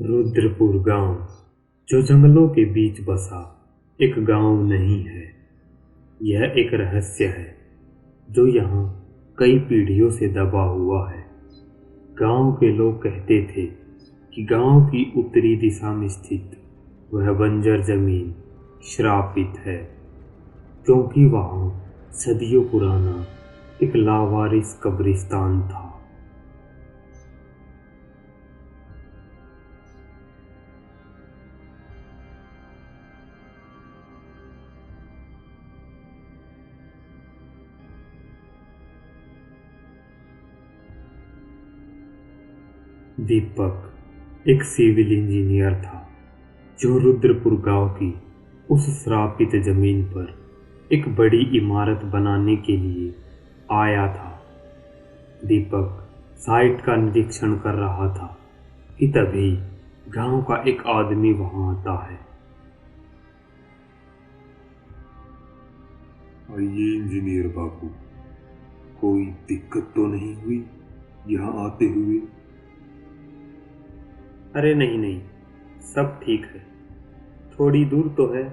रुद्रपुर गांव जो जंगलों के बीच बसा एक गांव नहीं है। यह एक रहस्य है जो यहाँ कई पीढ़ियों से दबा हुआ है। गांव के लोग कहते थे कि गांव की उत्तरी दिशा में स्थित वह बंजर जमीन श्रापित है, क्योंकि वहाँ सदियों पुराना एक लावारिस कब्रिस्तान था। दीपक एक सिविल इंजीनियर था जो रुद्रपुर गांव की उस श्रापित जमीन पर एक बड़ी इमारत बनाने के लिए आया था। दीपक साइट का निरीक्षण कर रहा था कि तभी गांव का एक आदमी वहां आता है। आइए इंजीनियर बाबू, कोई दिक्कत तो नहीं हुई यहाँ आते हुए? अरे नहीं, सब ठीक है। थोड़ी दूर तो है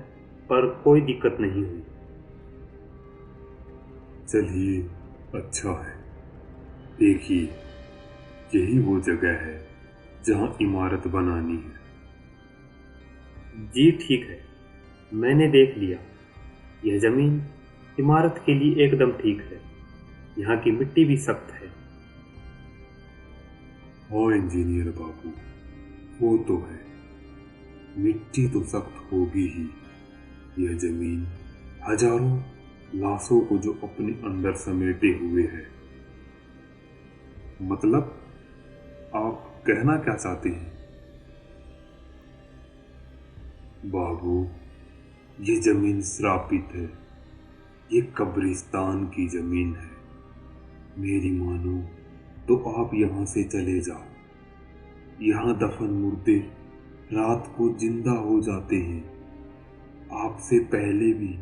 पर कोई दिक्कत नहीं हुई। चलिए, अच्छा है। देखिए, यही वो जगह है जहाँ इमारत बनानी है। जी ठीक है, मैंने देख लिया। यह जमीन इमारत के लिए एकदम ठीक है। यहाँ की मिट्टी भी सख्त है। हाँ इंजीनियर बाबू, वो तो है। मिट्टी तो सख्त होगी ही। यह जमीन हजारों लाशों को जो अपने अंदर समेटे हुए है। मतलब आप कहना क्या चाहते हैं? बाबू, ये जमीन श्रापित है। ये कब्रिस्तान की जमीन है। मेरी मानो तो आप यहाँ से चले जाओ। यहाँ दफन मुर्दे रात को जिंदा हो जाते हैं। आपसे पहले भी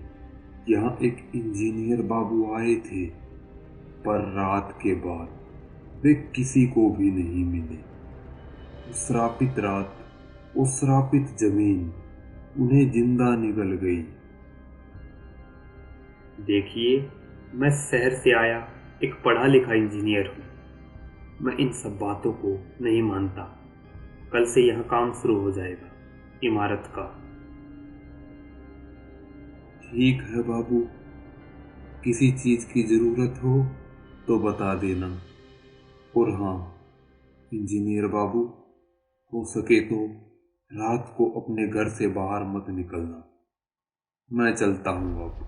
यहाँ एक इंजीनियर बाबू आए थे, पर रात के बाद वे किसी को भी नहीं मिले। उस श्रापित रात, उस श्रापित जमीन उन्हें जिंदा निगल गई। देखिए, मैं शहर से आया एक पढ़ा लिखा इंजीनियर हूँ। मैं इन सब बातों को नहीं मानता। कल से यहाँ काम शुरू हो जाएगा इमारत का। ठीक है बाबू, किसी चीज की जरूरत हो तो बता देना। और हाँ इंजीनियर बाबू, हो सके तो रात को अपने घर से बाहर मत निकलना। मैं चलता हूँ अब।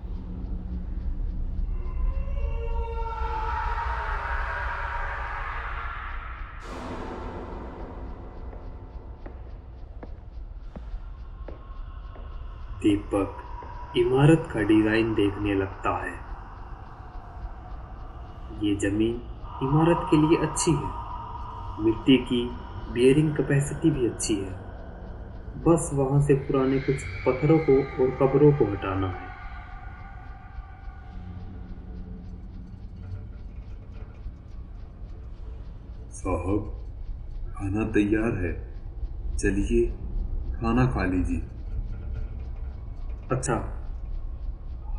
दीपक इमारत का डिजाइन देखने लगता है। ये जमीन इमारत के लिए अच्छी है। मिट्टी की बियरिंग कैपेसिटी भी अच्छी है। बस वहां से पुराने कुछ पत्थरों को और कब्रों को हटाना है। साहब, खाना तैयार है। चलिए खाना खा लीजिए। अच्छा,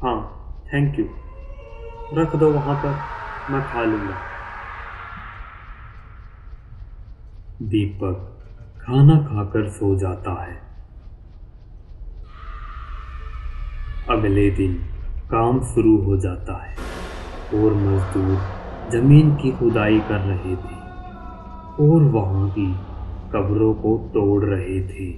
हाँ, थैंक यू। रख दो वहां पर, मैं खा लूंगा। दीपक खाना खाकर सो जाता है। अगले दिन काम शुरू हो जाता है और मजदूर जमीन की खुदाई कर रहे थे और वहां की कब्रों को तोड़ रहे थे।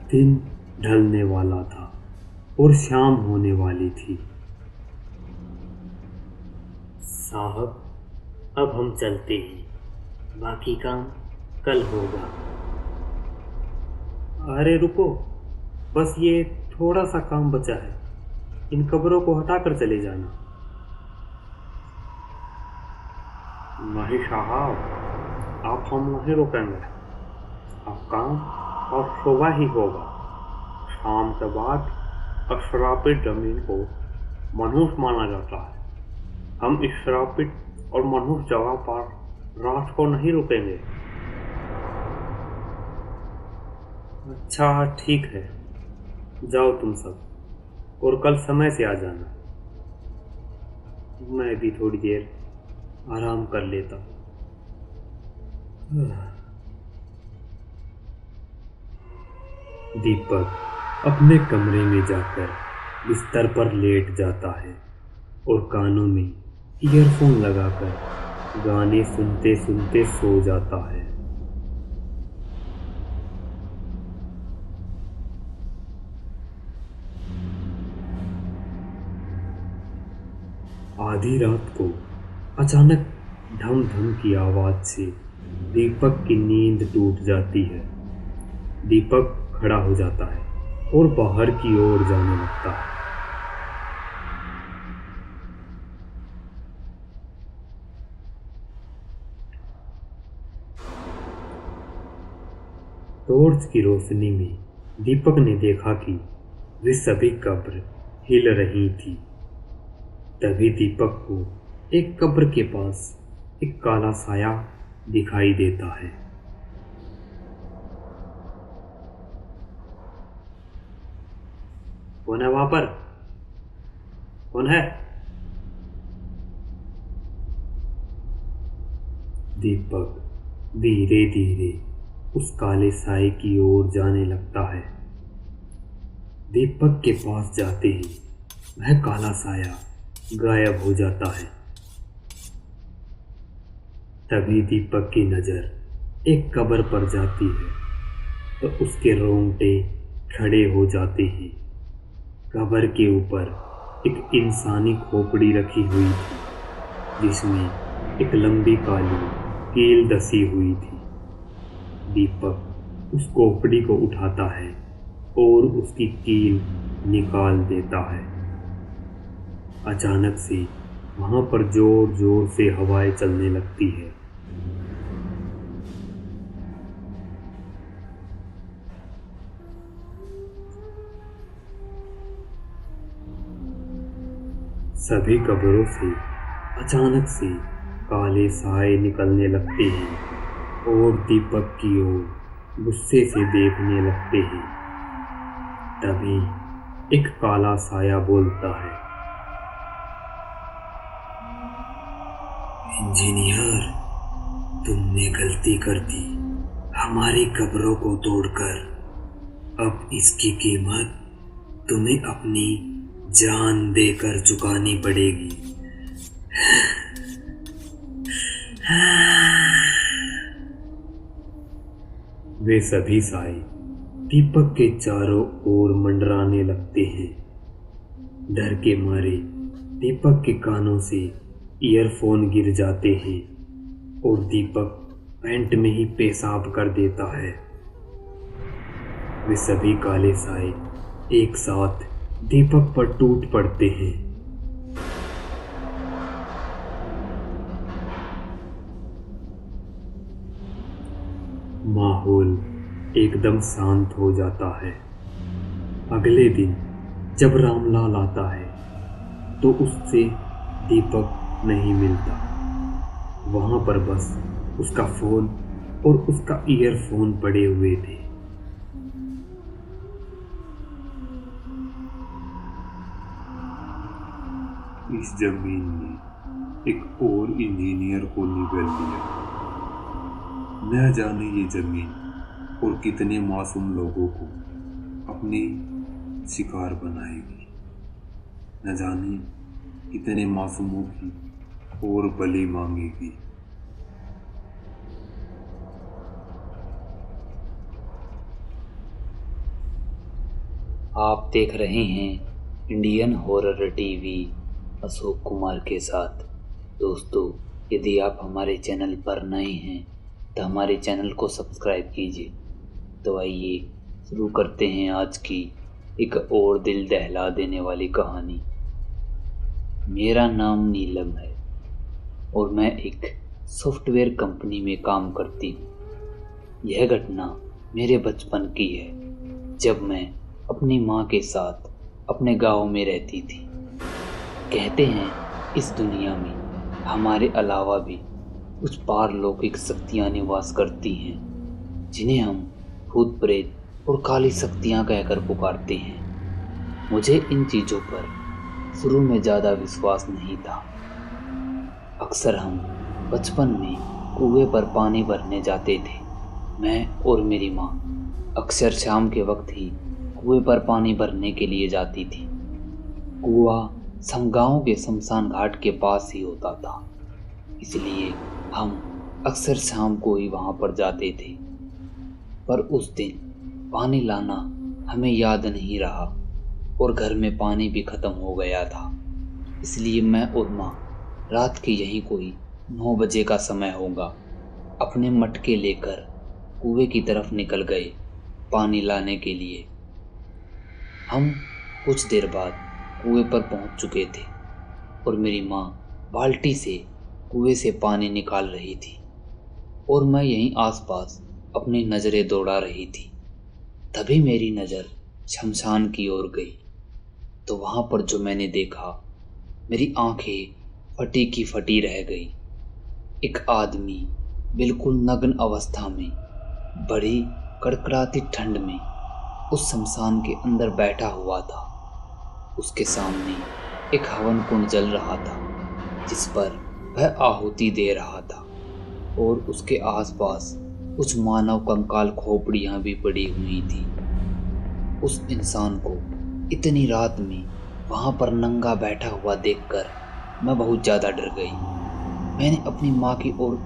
दिन ढलने वाला था और शाम होने वाली थी। साहब, अब हम चलते हैं। बाकी काम कल होगा। अरे रुको, बस ये थोड़ा सा काम बचा है। इन कब्रों को हटाकर चले जाना। नहीं साहब, आप हम नहीं रुकेंगे। अब काम और सुबह ही होगा। शाम के बाद अश्रापित जमीन को मनुष्य माना जाता है। हम इस श्रापित और मनुष्य जगह पर रात को नहीं रुकेंगे। अच्छा ठीक है, जाओ तुम सब, और कल समय से आ जाना। मैं भी थोड़ी देर आराम कर लेता। दीपक अपने कमरे में जाकर बिस्तर पर लेट जाता है और कानों में ईयरफोन लगाकर गाने सुनते सुनते सो जाता है। आधी रात को अचानक धम धम की आवाज से दीपक की नींद टूट जाती है। दीपक खड़ा हो जाता है और बाहर की ओर जाने लगता है। टॉर्च की रोशनी में दीपक ने देखा कि वे सभी कब्र हिल रही थी। तभी दीपक को एक कब्र के पास एक काला साया दिखाई देता है। कौन है वहां पर? कौन है? दीपक धीरे धीरे उस काले साए की ओर जाने लगता है। दीपक के पास जाते ही वह काला साया गायब हो जाता है। तभी दीपक की नजर एक कब्र पर जाती है तो उसके रोंगटे खड़े हो जाते हैं। कब्र के ऊपर एक इंसानी खोपड़ी रखी हुई थी जिसमें एक लंबी काली कील धसी हुई थी। दीपक उस खोपड़ी को उठाता है और उसकी कील निकाल देता है। अचानक से वहां पर जोर जोर से हवाएं चलने लगती है। सभी कब्रों से अचानक से काले साए निकलने लगते हैं और दीपक की ओर गुस्से से देखने लगते हैं। तभी एक काला साया बोलता है, इंजीनियर, तुमने गलती कर दी हमारी कब्रों को तोड़कर। अब इसकी कीमत तुम्हें अपनी जान देकर चुकानी पड़ेगी। वे सभी साए दीपक के चारों ओर मंडराने लगते हैं। डर के मारे दीपक के कानों से ईयरफोन गिर जाते हैं और दीपक पैंट में ही पेशाब कर देता है। वे सभी काले साए एक साथ दीपक पर टूट पड़ते हैं। माहौल एकदम शांत हो जाता है। अगले दिन जब रामलाल आता है तो उससे दीपक नहीं मिलता। वहां पर बस उसका फोन और उसका ईयरफोन पड़े हुए थे। इस जमीन ने एक और इंजीनियर को निगल लिया। न जाने ये जमीन और कितने मासूम लोगों को अपने शिकार बनाएगी। न जाने कितने मासूमों की और बलि मांगेगी। आप देख रहे हैं Indian horror TV Ashok Kumar के साथ। दोस्तों, यदि आप हमारे चैनल पर नए हैं तो हमारे चैनल को सब्सक्राइब कीजिए। तो आइए शुरू करते हैं आज की एक और दिल दहला देने वाली कहानी। मेरा नाम नीलम है और मैं एक सॉफ्टवेयर कंपनी में काम करती हूँ। यह घटना मेरे बचपन की है, जब मैं अपनी माँ के साथ अपने गांव में रहती थी। कहते हैं इस दुनिया में हमारे अलावा भी कुछ पारलौकिक शक्तियाँ निवास करती हैं, जिन्हें हम भूत प्रेत और काली शक्तियाँ कहकर पुकारते हैं। मुझे इन चीज़ों पर शुरू में ज़्यादा विश्वास नहीं था। अक्सर हम बचपन में कुएं पर पानी भरने जाते थे। मैं और मेरी माँ अक्सर शाम के वक्त ही कुएं पर पानी भरने के लिए जाती थी। कुआं गांव के शमशान घाट के पास ही होता था, इसलिए हम अक्सर शाम को ही वहां पर जाते थे। पर उस दिन पानी लाना हमें याद नहीं रहा और घर में पानी भी खत्म हो गया था। इसलिए मैं और माँ रात के यही कोई 9 बजे का समय होगा अपने मटके लेकर कुएं की तरफ निकल गए पानी लाने के लिए। हम कुछ देर बाद कुएं पर पहुंच चुके थे और मेरी माँ बाल्टी से कुएं से पानी निकाल रही थी और मैं यहीं आसपास अपनी नज़रें दौड़ा रही थी। तभी मेरी नज़र शमशान की ओर गई तो वहां पर जो मैंने देखा, मेरी आंखें फटी की फटी रह गई। एक आदमी बिल्कुल नग्न अवस्था में बड़ी कड़कड़ाती ठंड में उस शमशान के अंदर बैठा हुआ था। उसके सामने एक हवन कुंड जल रहा था जिस पर वह आहुति दे रहा था और उसके आसपास कुछ मानव कंकाल खोपड़ियां भी पड़ी हुई थी। उस इंसान को इतनी रात में वहां पर नंगा बैठा हुआ देखकर मैं बहुत ज़्यादा डर गई। मैंने अपनी माँ की ओर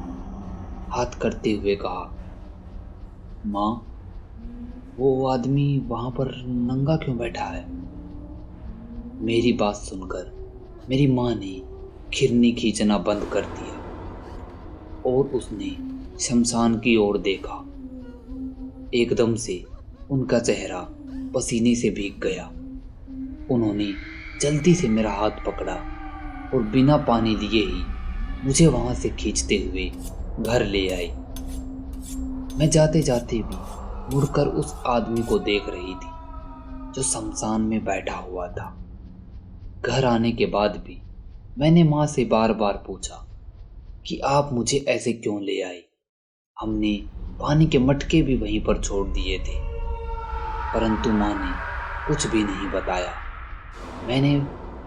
हाथ करते हुए कहा, माँ, वो आदमी वहां पर नंगा क्यों बैठा है? मेरी बात सुनकर मेरी माँ ने खिरनी खींचना बंद कर दिया और उसने शमशान की ओर देखा। एकदम से उनका चेहरा पसीने से भीग गया। उन्होंने जल्दी से मेरा हाथ पकड़ा और बिना पानी लिए ही मुझे वहां से खींचते हुए घर ले आए। मैं जाते जाते भी मुड़कर उस आदमी को देख रही थी जो शमशान में बैठा हुआ था। घर आने के बाद भी मैंने माँ से बार बार पूछा कि आप मुझे ऐसे क्यों ले आए। हमने पानी के मटके भी वहीं पर छोड़ दिए थे, परंतु माँ ने कुछ भी नहीं बताया। मैंने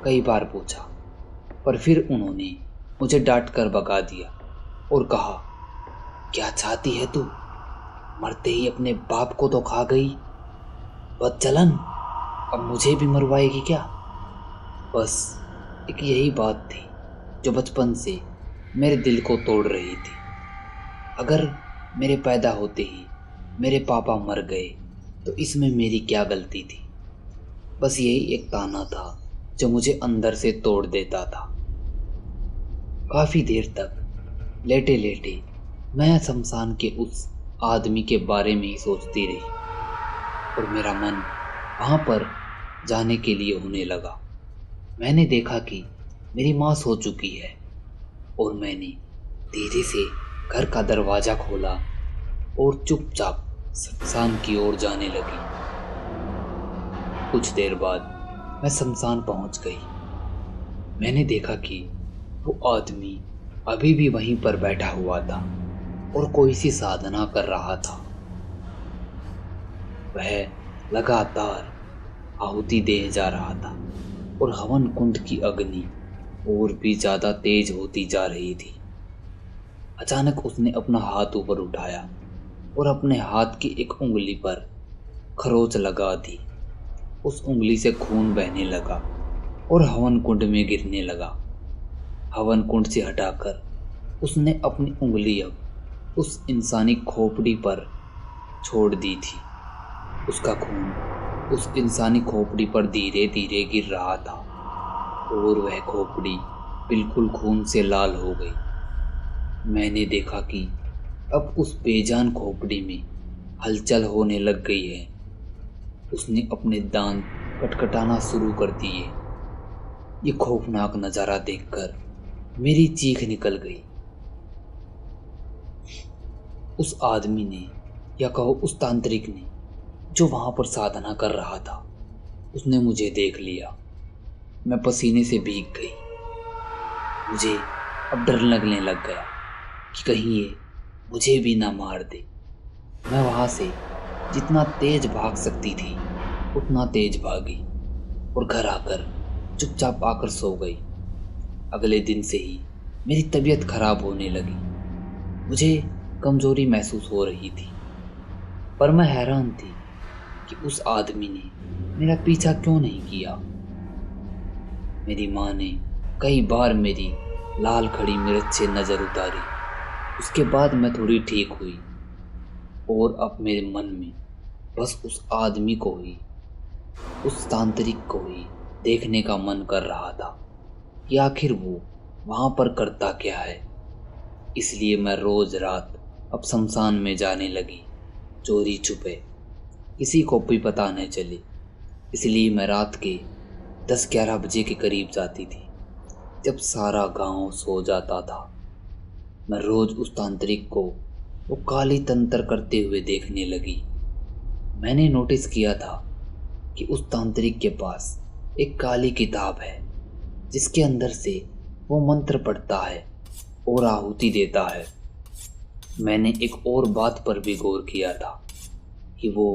कई बार पूछा पर फिर उन्होंने मुझे डांट कर भगा दिया और कहा, क्या चाहती है तू? मरते ही अपने बाप को तो खा गई, बदचलन, अब मुझे भी मरवाएगी क्या? बस एक यही बात थी जो बचपन से मेरे दिल को तोड़ रही थी। अगर मेरे पैदा होते ही मेरे पापा मर गए तो इसमें मेरी क्या गलती थी? बस यही एक ताना था जो मुझे अंदर से तोड़ देता था। काफी देर तक लेटे लेटे मैं शमशान के उस आदमी के बारे में ही सोचती रही और मेरा मन वहां पर जाने के लिए होने लगा। मैंने देखा कि मेरी माँ सो चुकी है और मैंने धीरे से घर का दरवाजा खोला और चुपचाप शमशान की ओर जाने लगी। कुछ देर बाद मैं शमशान पहुंच गई। मैंने देखा कि वो आदमी अभी भी वहीं पर बैठा हुआ था और कोई सी साधना कर रहा था। वह लगातार आहुति दे जा रहा था और हवन कुंड की अग्नि और भी ज्यादा तेज होती जा रही थी। अचानक उसने अपना हाथ ऊपर उठाया और अपने हाथ की एक उंगली पर खरोंच लगा दी। उस उंगली से खून बहने लगा और हवन कुंड में गिरने लगा। हवन कुंड से हटाकर उसने अपनी उंगली अब उस इंसानी खोपड़ी पर छोड़ दी थी। उसका खून उस इंसानी खोपड़ी पर धीरे धीरे गिर रहा था और वह खोपड़ी बिल्कुल खून से लाल हो गई। मैंने देखा कि अब उस बेजान खोपड़ी में हलचल होने लग गई है। उसने अपने दांत कटकटाना शुरू कर दिए। ये खौफनाक नज़ारा देखकर मेरी चीख निकल गई। उस आदमी ने, या कहो उस तांत्रिक ने, जो वहाँ पर साधना कर रहा था उसने मुझे देख लिया। मैं पसीने से भीग गई। मुझे अब डर लगने लग गया कि कहीं ये मुझे भी ना मार दे। मैं वहाँ से जितना तेज भाग सकती थी उतना तेज भागी और घर आकर चुपचाप आकर सो गई। अगले दिन से ही मेरी तबीयत खराब होने लगी। मुझे कमजोरी महसूस हो रही थी, पर मैं हैरान थी कि उस आदमी ने मेरा पीछा क्यों नहीं किया। मेरी माँ ने कई बार मेरी लाल खड़ी मिर्च से नज़र उतारी। उसके बाद मैं थोड़ी ठीक हुई और अब मेरे मन में बस उस आदमी को ही, उस तांत्रिक को ही देखने का मन कर रहा था कि आखिर वो वहाँ पर करता क्या है। इसलिए मैं रोज रात अब शमशान में जाने लगी, चोरी छुपे, किसी को भी पता न चले। इसलिए मैं रात के 10-11 बजे के करीब जाती थी, जब सारा गांव सो जाता था। मैं रोज उस तांत्रिक को वो काली तंत्र करते हुए देखने लगी। मैंने नोटिस किया था कि उस तांत्रिक के पास एक काली किताब है जिसके अंदर से वो मंत्र पढ़ता है और आहुति देता है। मैंने एक और बात पर भी गौर किया था कि वो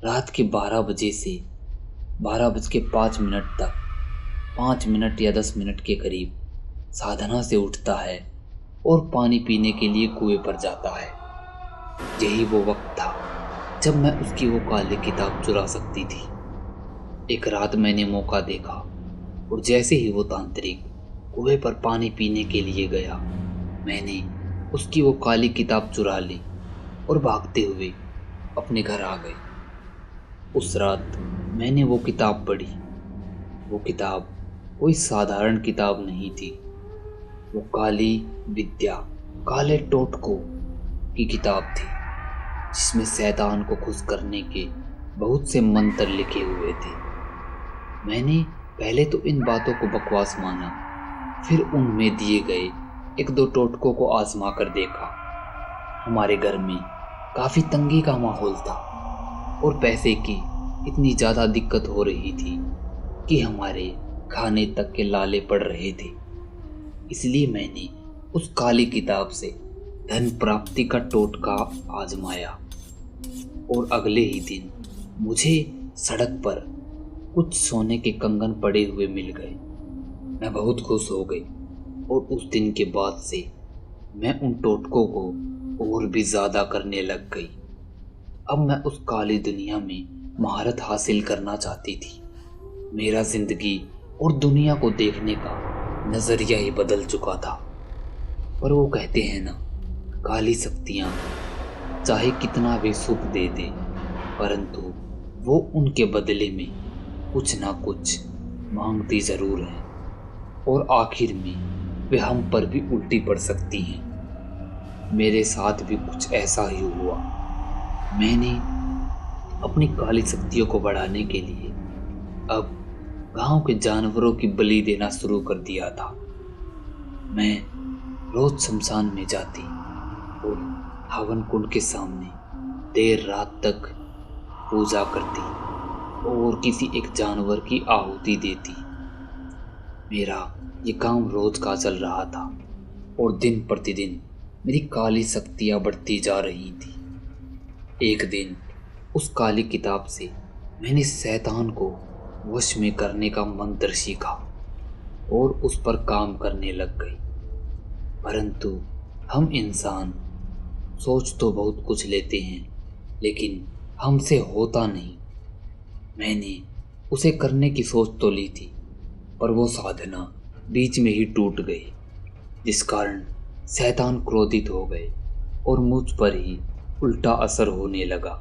रात के 12 बजे से 12:05 तक 5 मिनट या 10 मिनट के करीब साधना से उठता है और पानी पीने के लिए कुएं पर जाता है। यही वो वक्त था जब मैं उसकी वो काली किताब चुरा सकती थी। एक रात मैंने मौका देखा और जैसे ही वो तांत्रिक कुएं पर पानी पीने के लिए गया, मैंने उसकी वो काली किताब चुरा ली और भागते हुए अपने घर आ गई। उस रात मैंने वो किताब पढ़ी। वो किताब कोई साधारण किताब नहीं थी। वो काली विद्या, काले टोटकों की किताब थी, जिसमें शैतान को खुश करने के बहुत से मंत्र लिखे हुए थे। मैंने पहले तो इन बातों को बकवास माना, फिर उनमें दिए गए 1-2 टोटकों को आजमा कर देखा। हमारे घर में काफ़ी तंगी का माहौल था और पैसे की इतनी ज़्यादा दिक्कत हो रही थी कि हमारे खाने तक के लाले पड़ रहे थे। इसलिए मैंने उस काली किताब से धन प्राप्ति का टोटका आजमाया और अगले ही दिन मुझे सड़क पर कुछ सोने के कंगन पड़े हुए मिल गए। मैं बहुत खुश हो गई और उस दिन के बाद से मैं उन टोटकों को और भी ज़्यादा करने लग गई। अब मैं उस काली दुनिया में महारत हासिल करना चाहती थी। मेरा जिंदगी और दुनिया को देखने का नज़रिया ही बदल चुका था। पर वो कहते हैं ना, काली शक्तियाँ चाहे कितना भी सुख दे दे, परंतु वो उनके बदले में कुछ ना कुछ मांगती ज़रूर है और आखिर में वे हम पर भी उल्टी पड़ सकती हैं। मेरे साथ भी कुछ ऐसा ही हुआ। मैंने अपनी काली शक्तियों को बढ़ाने के लिए अब गांव के जानवरों की बलि देना शुरू कर दिया था। मैं रोज शमशान में जाती और हवन कुंड के सामने देर रात तक पूजा करती और किसी एक जानवर की आहुति देती। मेरा ये काम रोज का चल रहा था और दिन प्रतिदिन मेरी काली शक्तियाँ बढ़ती जा रही थी। एक दिन उस काली किताब से मैंने शैतान को वश में करने का मंत्र सीखा और उस पर काम करने लग गई। परंतु हम इंसान सोच तो बहुत कुछ लेते हैं, लेकिन हमसे होता नहीं। मैंने उसे करने की सोच तो ली थी, पर वो साधना बीच में ही टूट गई, जिस कारण शैतान क्रोधित हो गए और मुझ पर ही उल्टा असर होने लगा।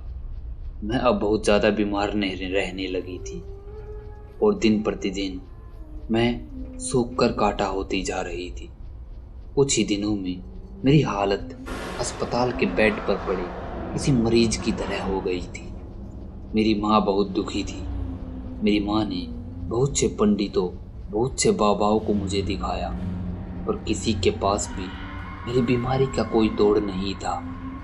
मैं अब बहुत ज़्यादा बीमार नहीं रहने लगी थी और दिन प्रतिदिन मैं सूख कर काटा होती जा रही थी। कुछ ही दिनों में मेरी हालत अस्पताल के बेड पर पड़े किसी मरीज की तरह हो गई थी। मेरी माँ बहुत दुखी थी। मेरी माँ ने बहुत से पंडितों, बहुत से बाबाओं को मुझे दिखाया, पर किसी के पास भी मेरी बीमारी का कोई तोड़ नहीं था।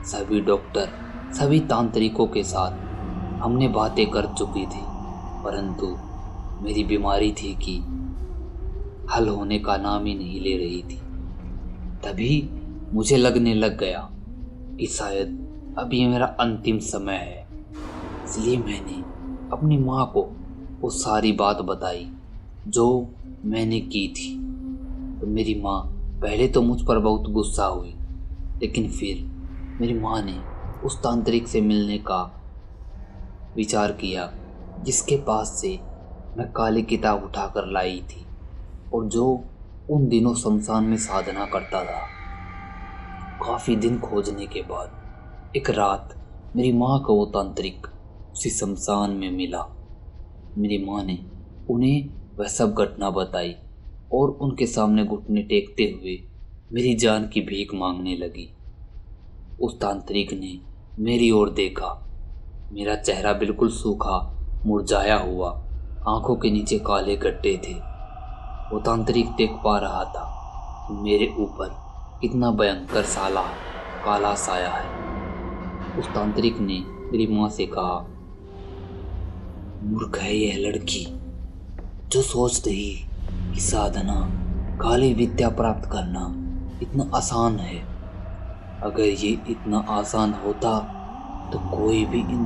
सभी डॉक्टर, सभी तांत्रिकों के साथ हमने बातें कर चुकी थी, परंतु मेरी बीमारी थी कि हल होने का नाम ही नहीं ले रही थी। तभी मुझे लगने लग गया कि शायद अब ये मेरा अंतिम समय है। इसलिए मैंने अपनी माँ को वो सारी बात बताई जो मैंने की थी। तो मेरी माँ पहले तो मुझ पर बहुत गुस्सा हुई, लेकिन फिर मेरी माँ ने उस तांत्रिक से मिलने का विचार किया जिसके पास से मैं काली किताब उठाकर लाई थी और जो उन दिनों शमशान में साधना करता था। काफी दिन खोजने के बाद एक रात मेरी माँ को वो तांत्रिक उसी शमशान में मिला। मेरी माँ ने उन्हें वह सब घटना बताई और उनके सामने घुटने टेकते हुए मेरी जान की भीख मांगने लगी। उस तांत्रिक ने मेरी ओर देखा। मेरा चेहरा बिल्कुल सूखा, मुरझाया हुआ, आंखों के नीचे काले गड्ढे थे। वो तांत्रिक देख पा रहा था कि मेरे ऊपर कितना भयंकर साला काला साया है। उस तांत्रिक ने मेरी माँ से कहा, मूर्ख है यह लड़की जो सोच रही कि साधना काली विद्या प्राप्त करना इतना आसान है। अगर ये इतना आसान होता तो कोई भी इन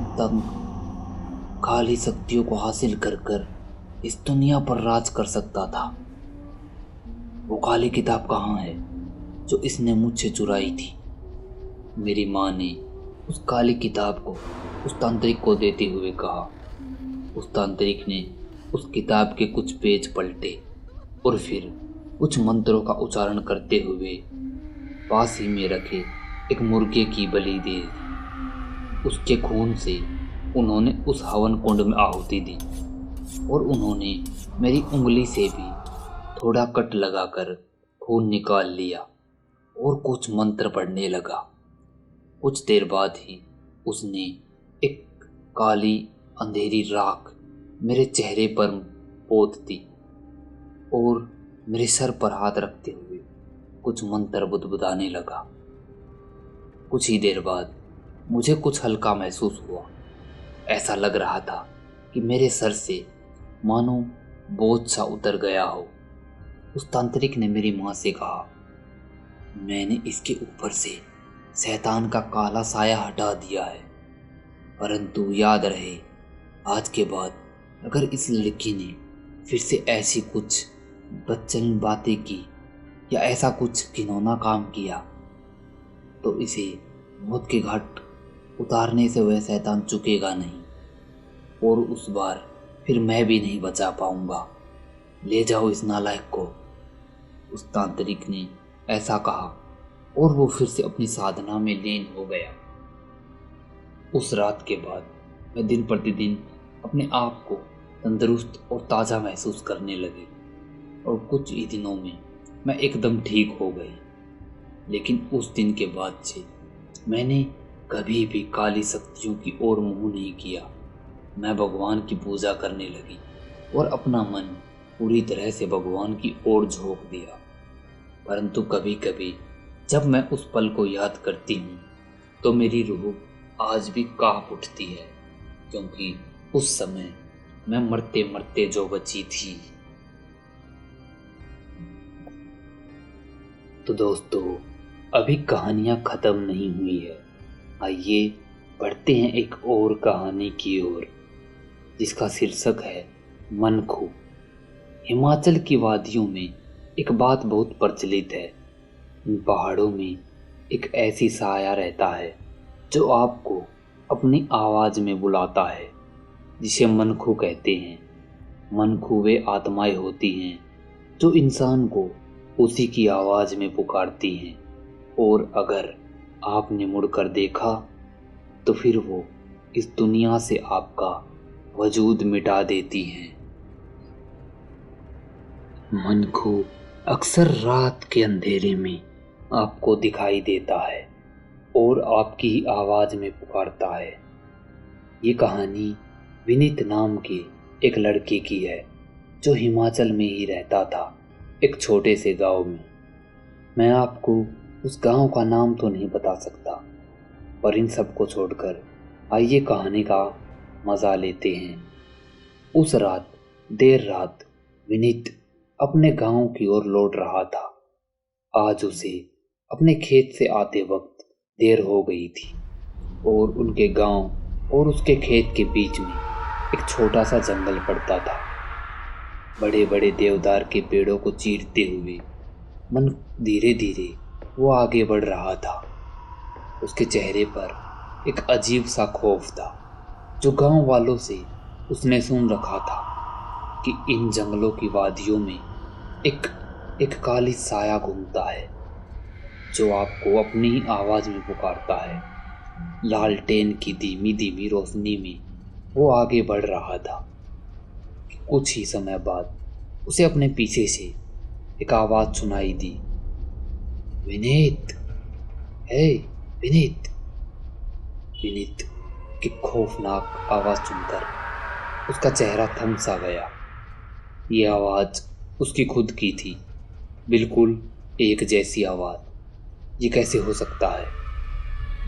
काली शक्तियों को हासिल कर कर इस दुनिया पर राज कर सकता था। वो काली किताब कहाँ है जो इसने मुझसे चुराई थी? मेरी माँ ने उस काली किताब को उस तांत्रिक को देते हुए कहा। उस तांत्रिक ने उस किताब के कुछ पेज पलटे और फिर कुछ मंत्रों का उच्चारण करते हुए पास ही में रखे एक मुर्गे की बलि दे दी। उसके खून से उन्होंने उस हवन कुंड में आहुति दी और उन्होंने मेरी उंगली से भी थोड़ा कट लगाकर खून निकाल लिया और कुछ मंत्र पढ़ने लगा। कुछ देर बाद ही उसने एक काली अंधेरी राख मेरे चेहरे पर पोत दी और मेरे सर पर हाथ रखते हुए कुछ मंत्र बुदबुदाने लगा। कुछ ही देर बाद मुझे कुछ हल्का महसूस हुआ। ऐसा लग रहा था कि मेरे सर से मानो बोझ सा उतर गया हो। उस तांत्रिक ने मेरी माँ से कहा, मैंने इसके ऊपर से शैतान का काला साया हटा दिया है, परंतु याद रहे आज के बाद अगर इस लड़की ने फिर से ऐसी कुछ बच्चन बातें की या ऐसा कुछ घिनौना काम किया तो इसे मौत के घाट उतारने से वह शैतान चुकेगा नहीं और उस बार फिर मैं भी नहीं बचा पाऊंगा। ले जाओ इस नालायक को। उस तांत्रिक ने ऐसा कहा और वो फिर से अपनी साधना में लीन हो गया। उस रात के बाद मैं दिन प्रतिदिन अपने आप को तंदुरुस्त और ताज़ा महसूस करने लगे और कुछ ही दिनों में मैं एकदम ठीक हो गई। लेकिन उस दिन के बाद से मैंने कभी भी काली शक्तियों की ओर मुंह नहीं किया। मैं भगवान की पूजा करने लगी और अपना मन पूरी तरह से भगवान की ओर झोंक दिया। परंतु कभी कभी जब मैं उस पल को याद करती हूँ तो मेरी रूह आज भी कांप उठती है, क्योंकि उस समय मैं मरते मरते जो बची थी। तो दोस्तों, अभी कहानियाँ ख़त्म नहीं हुई है। आइए बढ़ते हैं एक और कहानी की ओर, जिसका शीर्षक है मनखू। हिमाचल की वादियों में एक बात बहुत प्रचलित है। इन पहाड़ों में एक ऐसी साया रहता है जो आपको अपनी आवाज़ में बुलाता है, जिसे मनखू कहते हैं। मनखू वे आत्माएं होती हैं जो इंसान को उसी की आवाज़ में पुकारती हैं, और अगर आपने मुड़कर देखा तो फिर वो इस दुनिया से आपका वजूद मिटा देती हैं। मनखू अक्सर रात के अंधेरे में आपको दिखाई देता है और आपकी ही आवाज़ में पुकारता है। ये कहानी विनीत नाम के एक लड़के की है जो हिमाचल में ही रहता था, एक छोटे से गांव में। मैं आपको उस गांव का नाम तो नहीं बता सकता, पर इन सब को छोड़कर आइए कहानी का मज़ा लेते हैं। उस रात देर रात विनीत अपने गांव की ओर लौट रहा था। आज उसे अपने खेत से आते वक्त देर हो गई थी और उनके गांव और उसके खेत के बीच में एक छोटा सा जंगल पड़ता था। बड़े बड़े देवदार के पेड़ों को चीरते हुए मन धीरे धीरे वो आगे बढ़ रहा था। उसके चेहरे पर एक अजीब सा खौफ था जो गांव वालों से उसने सुन रखा था कि इन जंगलों की वादियों में एक काली साया घूमता है जो आपको अपनी ही आवाज में पुकारता है। लालटेन की धीमी धीमी रोशनी में वो आगे बढ़ रहा था कि कुछ ही समय बाद उसे अपने पीछे से एक आवाज सुनाई दी, विनीत, हे विनीत। विनीत की खौफनाक आवाज सुनकर उसका चेहरा थम सा गया। ये आवाज उसकी खुद की थी, बिल्कुल एक जैसी आवाज। ये कैसे हो सकता है?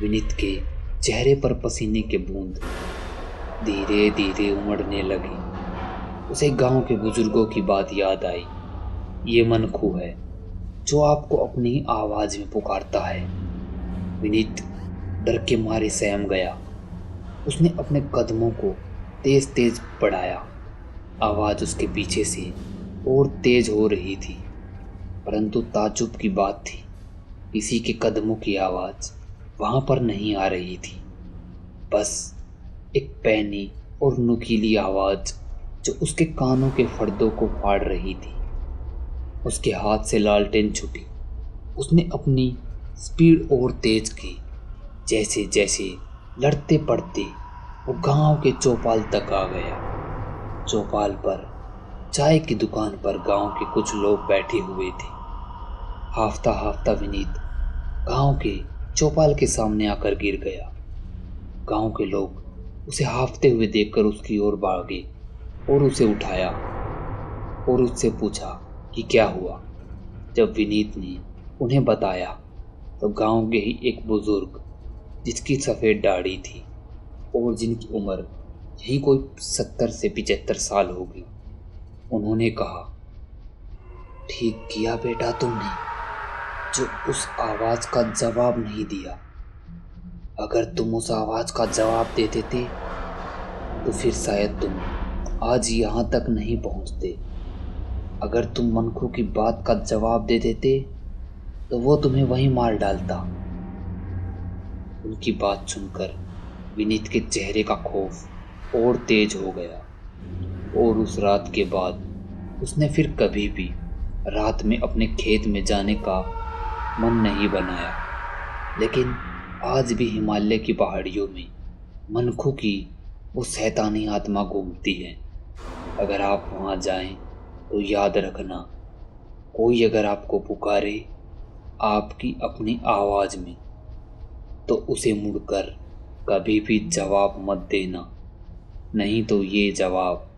विनीत के चेहरे पर पसीने के बूंद धीरे धीरे उमड़ने लगी। उसे गांव के बुजुर्गों की बात याद आई। ये मनखू है जो आपको अपनी आवाज में पुकारता है। विनीत डर के मारे सहम गया। उसने अपने कदमों को तेज तेज बढ़ाया। आवाज उसके पीछे से और तेज हो रही थी, परंतु ताज्जुब की बात थी, किसी के कदमों की आवाज वहां पर नहीं आ रही थी। बस एक पैनी और नुकीली आवाज जो उसके कानों के पर्दों को फाड़ रही थी। उसके हाथ से लालटेन छूटी। उसने अपनी स्पीड और तेज की। जैसे जैसे लड़ते पड़ते वो गांव के चौपाल तक आ गया। चौपाल पर चाय की दुकान पर गांव के कुछ लोग बैठे हुए थे। हाफता हाफता विनीत गांव के चौपाल के सामने आकर गिर गया। गांव के लोग उसे हाफते हुए देखकर उसकी ओर भागे और उसे उठाया और उससे पूछा कि क्या हुआ। जब विनीत ने उन्हें बताया तो गांव के ही एक बुजुर्ग जिसकी सफ़ेद दाढ़ी थी और जिनकी उम्र यही कोई 70 से 75 साल होगी, उन्होंने कहा, ठीक किया बेटा तुमने जो उस आवाज का जवाब नहीं दिया। अगर तुम उस आवाज का जवाब दे देते तो फिर शायद तुम आज यहाँ तक नहीं पहुँचते। अगर तुम मनखू की बात का जवाब दे देते तो वो तुम्हें वहीं मार डालता। उनकी बात सुनकर विनीत के चेहरे का खौफ और तेज हो गया और उस रात के बाद उसने फिर कभी भी रात में अपने खेत में जाने का मन नहीं बनाया। लेकिन आज भी हिमालय की पहाड़ियों में मनखू की वो शैतानी आत्मा घूमती है। अगर आप वहाँ जाएं तो याद रखना, कोई अगर आपको पुकारे आपकी अपनी आवाज़ में तो उसे मुड़कर कभी भी जवाब मत देना, नहीं तो ये जवाब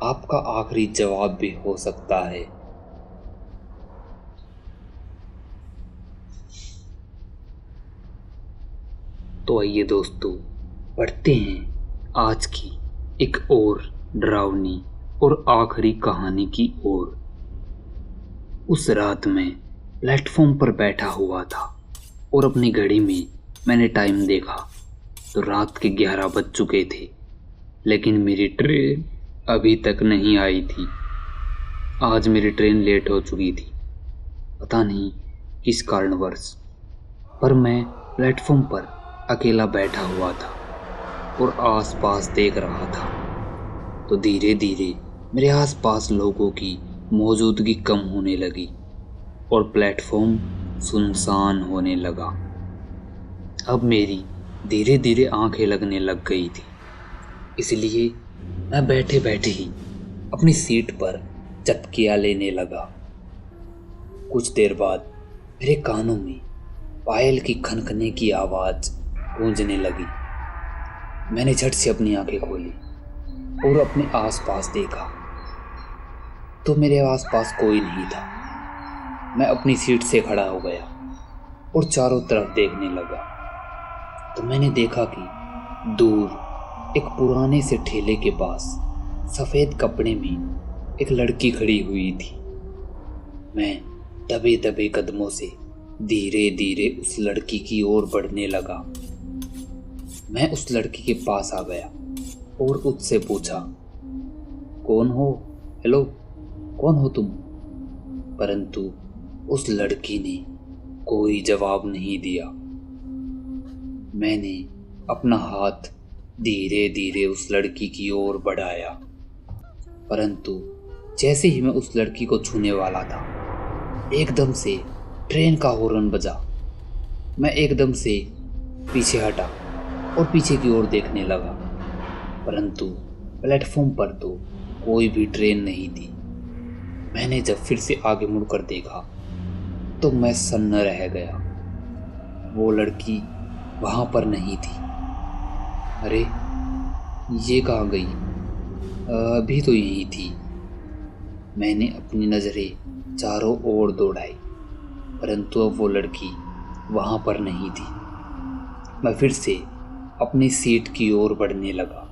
आपका आखिरी जवाब भी हो सकता है। तो आइए दोस्तों, बढ़ते हैं आज की एक और डरावनी और आखिरी कहानी की ओर। उस रात मैं प्लेटफॉर्म पर बैठा हुआ था और अपनी घड़ी में मैंने टाइम देखा तो रात के 11 बज चुके थे, लेकिन मेरी ट्रेन अभी तक नहीं आई थी। आज मेरी ट्रेन लेट हो चुकी थी, पता नहीं किस कारणवश, पर मैं प्लेटफॉर्म पर अकेला बैठा हुआ था और आसपास देख रहा था। तो धीरे धीरे मेरे आसपास लोगों की मौजूदगी कम होने लगी और प्लेटफॉर्म सुनसान होने लगा। अब मेरी धीरे धीरे आंखें लगने लग गई थी, इसलिए मैं बैठे बैठे ही अपनी सीट पर चटकियाँ लेने लगा। कुछ देर बाद मेरे कानों में पायल की खनखने की आवाज़ गूंजने लगी। मैंने झट से अपनी आंखें खोली और अपने आसपास देखा तो मेरे आसपास कोई नहीं था। मैं अपनी सीट से खड़ा हो गया और चारों तरफ देखने लगा तो मैंने देखा कि दूर एक पुराने से ठेले के पास सफ़ेद कपड़े में एक लड़की खड़ी हुई थी। मैं दबे दबे कदमों से धीरे धीरे उस लड़की की ओर बढ़ने लगा। मैं उस लड़की के पास आ गया और उससे पूछा, कौन हो? हेलो, कौन हो तुम? परंतु उस लड़की ने कोई जवाब नहीं दिया। मैंने अपना हाथ धीरे धीरे उस लड़की की ओर बढ़ाया, परंतु जैसे ही मैं उस लड़की को छूने वाला था, एकदम से ट्रेन का हॉर्न बजा। मैं एकदम से पीछे हटा और पीछे की ओर देखने लगा, परंतु प्लेटफॉर्म पर तो कोई भी ट्रेन नहीं थी। मैंने जब फिर से आगे मुड़कर देखा तो मैं सन्न रह गया। वो लड़की वहाँ पर नहीं थी। अरे, ये कहाँ गई? अभी तो यही थी। मैंने अपनी नज़रें चारों ओर दौड़ाई, परंतु अब वो लड़की वहाँ पर नहीं थी। मैं फिर से अपनी सीट की ओर बढ़ने लगा,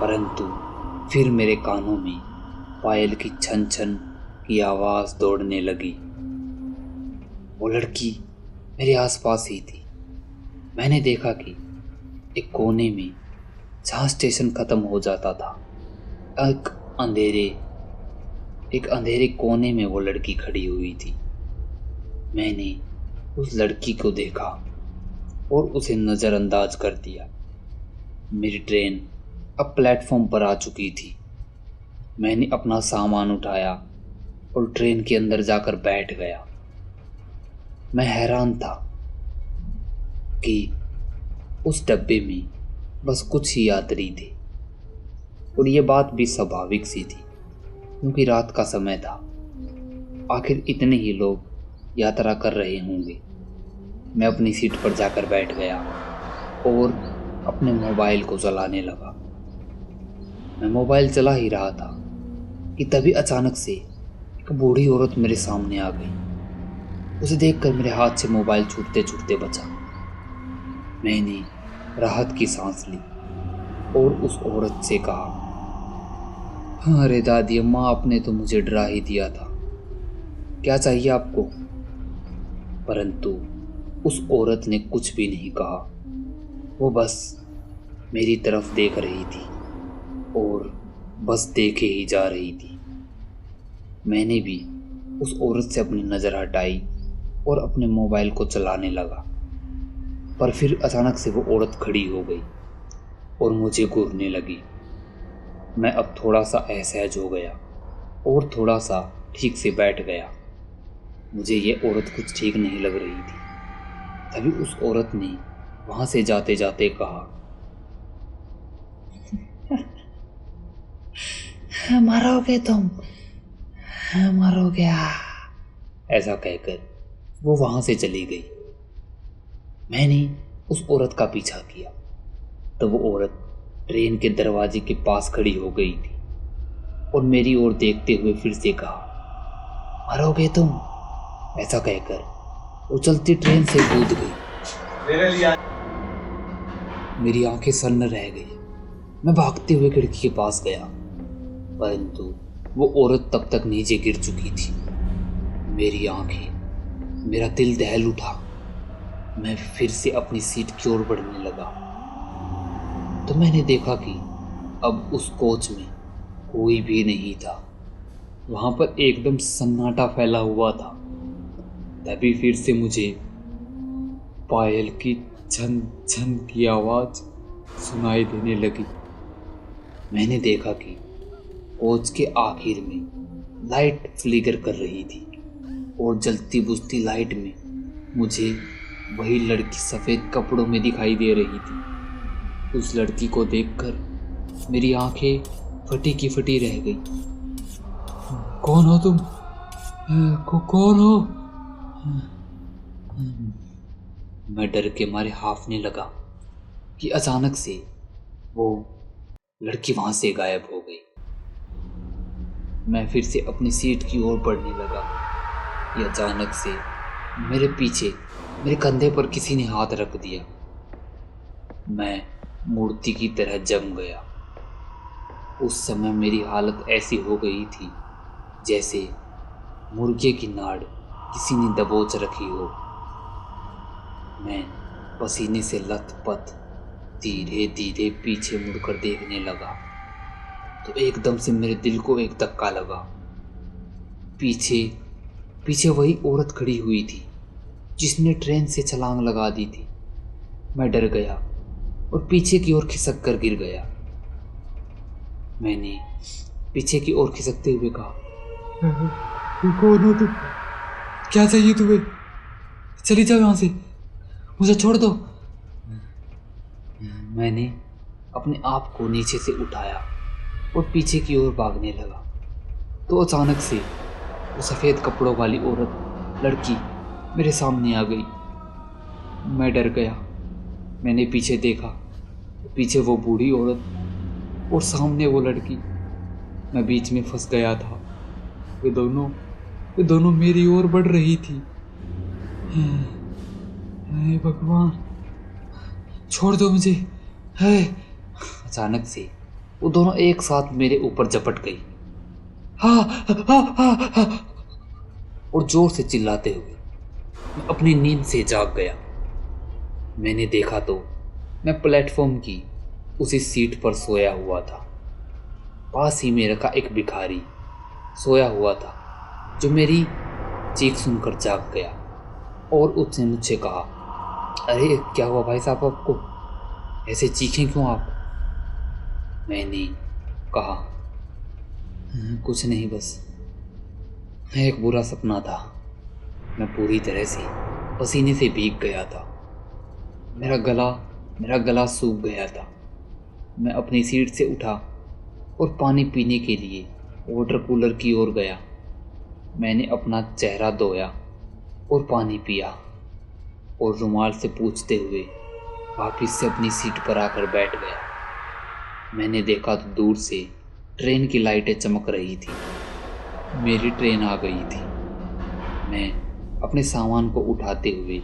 परंतु फिर मेरे कानों में पायल की छन छन की आवाज़ दौड़ने लगी। वो लड़की मेरे आसपास ही थी। मैंने देखा कि एक कोने में, जहाँ स्टेशन ख़त्म हो जाता था, एक अंधेरे कोने में वो लड़की खड़ी हुई थी। मैंने उस लड़की को देखा और उसे नज़रअंदाज कर दिया। मेरी ट्रेन अब प्लेटफॉर्म पर आ चुकी थी। मैंने अपना सामान उठाया और ट्रेन के अंदर जाकर बैठ गया। मैं हैरान था कि उस डब्बे में बस कुछ ही यात्री थे, और ये बात भी स्वाभाविक सी थी क्योंकि रात का समय था। आखिर इतने ही लोग यात्रा कर रहे होंगे। मैं अपनी सीट पर जाकर बैठ गया और अपने मोबाइल को चलाने लगा। मैं मोबाइल चला ही रहा था कि तभी अचानक से एक बूढ़ी औरत मेरे सामने आ गई। उसे देखकर मेरे हाथ से मोबाइल छूटते छूटते बचा। मैंने राहत की सांस ली और उस औरत से कहा, अरे दादी अम्मा, आपने तो मुझे डरा ही दिया था। क्या चाहिए आपको? परंतु उस औरत ने कुछ भी नहीं कहा। वो बस मेरी तरफ देख रही थी और बस देखे ही जा रही थी। मैंने भी उस औरत से अपनी नज़र हटाई और अपने मोबाइल को चलाने लगा, पर फिर अचानक से वो औरत खड़ी हो गई और मुझे घूरने लगी। मैं अब थोड़ा सा असहज हो गया और थोड़ा सा ठीक से बैठ गया। मुझे ये औरत कुछ ठीक नहीं लग रही थी। तभी उस औरत ने वहाँ से जाते जाते कहा, मरोगे तुम, मरोगे। ऐसा कहकर वो वहाँ से चली गई। मैंने उस औरत का पीछा किया तो वो औरत ट्रेन के दरवाजे के पास खड़ी हो गई थी और मेरी ओर देखते हुए फिर से कहा, मरोगे तुम। ऐसा कहकर वो चलती ट्रेन से कूद गई। मेरी आंखें सन्न रह गई। मैं भागते हुए खिड़की के पास गया, परंतु वो औरत तब तक नीचे गिर चुकी थी। मेरी आंखें, मेरा दिल दहल उठा। मैं फिर से अपनी सीट की ओर बढ़ने लगा तो मैंने देखा कि अब उस कोच में कोई भी नहीं था। वहाँ पर एकदम सन्नाटा फैला हुआ था। तभी फिर से मुझे पायल की छन छन की आवाज़ सुनाई देने लगी। मैंने देखा कि कोच के आखिर में लाइट फ्लिकर कर रही थी और जलती बुझती लाइट में मुझे वही लड़की सफ़ेद कपड़ों में दिखाई दे रही थी। उस लड़की को देखकर मेरी आंखें फटी की फटी रह गई। कौन हो तुम? कौन हो? मैं डर के मारे हांफने लगा कि अचानक से वो लड़की वहां से गायब हो गई। मैं फिर से अपनी सीट की ओर बढ़ने लगा कि अचानक से मेरे पीछे, मेरे कंधे पर किसी ने हाथ रख दिया। मैं मूर्ति की तरह जम गया। उस समय मेरी हालत ऐसी हो गई थी जैसे मुर्गे की नाड़ किसी ने दबोच रखी हो। मैं पसीने से लथपथ धीरे धीरे पीछे मुड़कर देखने लगा तो एकदम से मेरे दिल को एक धक्का लगा। पीछे पीछे वही औरत खड़ी हुई थी जिसने ट्रेन से छलांग लगा दी थी। मैं डर गया और पीछे की ओर खिसक कर गिर गया। मैंने पीछे की ओर खिसकते हुए कहा, कौन हो तुम? क्या चाहिए तुम्हें? चली जाओ यहाँ से, मुझे छोड़ दो। मैंने अपने आप को नीचे से उठाया और पीछे की ओर भागने लगा तो अचानक से वो सफ़ेद कपड़ों वाली औरत लड़की मेरे सामने आ गई। मैं डर गया। मैंने पीछे देखा, पीछे वो बूढ़ी औरत और सामने वो लड़की। मैं बीच में फंस गया था। वे दोनों मेरी ओर बढ़ रही थी। हे भगवान, छोड़ दो मुझे। है। अचानक से वो दोनों एक साथ मेरे ऊपर झपट गई। हाँ, और जोर से चिल्लाते हुए मैं अपनी नींद से जाग गया। मैंने देखा तो मैं प्लेटफॉर्म की उसी सीट पर सोया हुआ था। पास ही में रखा एक भिखारी सोया हुआ था जो मेरी चीख सुनकर जाग गया और उसने मुझसे कहा, अरे क्या हुआ भाई साहब, आपको ऐसे चीखें क्यों आप? मैंने कहा, कुछ नहीं, बस एक बुरा सपना था। मैं पूरी तरह से पसीने से भीग गया था। मेरा गला सूख गया था। मैं अपनी सीट से उठा और पानी पीने के लिए वाटर कूलर की ओर गया। मैंने अपना चेहरा धोया और पानी पिया और रुमाल से पोंछते हुए वापस से अपनी सीट पर आकर बैठ गया। मैंने देखा तो दूर से ट्रेन की लाइटें चमक रही थी। मेरी ट्रेन आ गई थी। मैं अपने सामान को उठाते हुए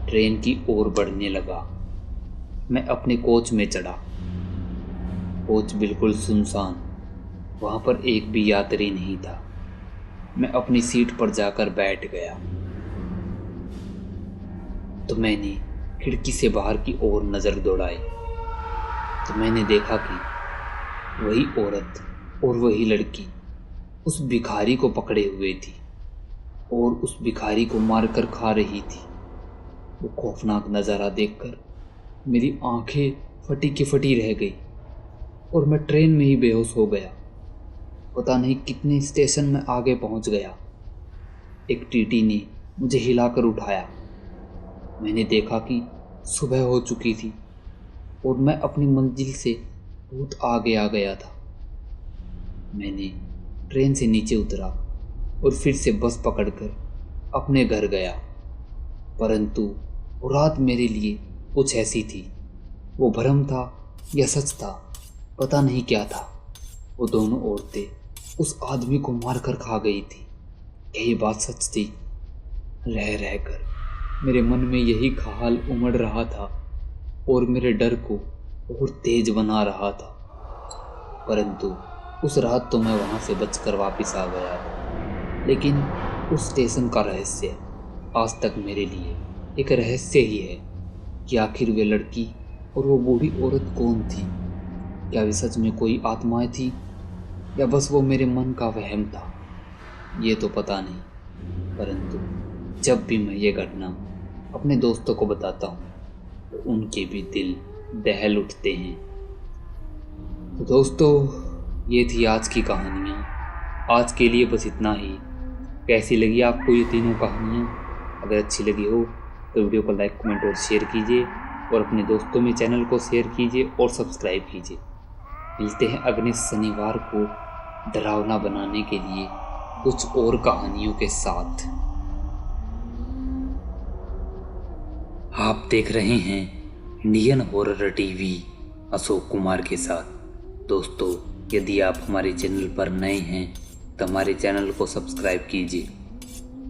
ट्रेन की ओर बढ़ने लगा। मैं अपने कोच में चढ़ा। कोच बिल्कुल सुनसान, वहाँ पर एक भी यात्री नहीं था। मैं अपनी सीट पर जाकर बैठ गया तो मैंने खिड़की से बाहर की ओर नज़र दौड़ाई तो मैंने देखा कि वही औरत और वही लड़की उस भिखारी को पकड़े हुए थी और उस भिखारी को मारकर खा रही थी। वो खौफनाक नज़ारा देखकर मेरी आंखें फटी की फटी रह गई और मैं ट्रेन में ही बेहोश हो गया। पता नहीं कितने स्टेशन में आगे पहुंच गया। एक टीटी ने मुझे हिलाकर उठाया। मैंने देखा कि सुबह हो चुकी थी और मैं अपनी मंजिल से बहुत आगे आ गया था। मैंने ट्रेन से नीचे उतरा और फिर से बस पकड़कर अपने घर गया। परंतु वो रात मेरे लिए कुछ ऐसी थी। वो भ्रम था या सच था, पता नहीं क्या था। वो दोनों औरतें उस आदमी को मारकर खा गई थी। क्या ये बात सच थी? रह रहकर मेरे मन में यही ख्याल उमड़ रहा था और मेरे डर को और तेज बना रहा था। परंतु उस रात तो मैं वहाँ से बचकर वापस आ गया था, लेकिन उस स्टेशन का रहस्य आज तक मेरे लिए एक रहस्य ही है कि आखिर वे लड़की और वो बूढ़ी औरत कौन थी। क्या वे सच में कोई आत्माएं थी या बस वो मेरे मन का वहम था, ये तो पता नहीं। परंतु जब भी मैं ये घटना अपने दोस्तों को बताता हूँ तो उनके भी दिल दहल उठते हैं। तो दोस्तों, ये थी आज की कहानियाँ। आज के लिए बस इतना ही। कैसी लगी आपको ये तीनों कहानियाँ? अगर अच्छी लगी हो तो वीडियो को लाइक, कमेंट और शेयर कीजिए और अपने दोस्तों में चैनल को शेयर कीजिए और सब्सक्राइब कीजिए। मिलते हैं अगले शनिवार को डरावना बनाने के लिए कुछ और कहानियों के साथ। आप देख रहे हैं Indian horror TV Ashok Kumar के साथ। दोस्तों, यदि आप हमारे चैनल पर नए हैं तो हमारे चैनल को सब्सक्राइब कीजिए।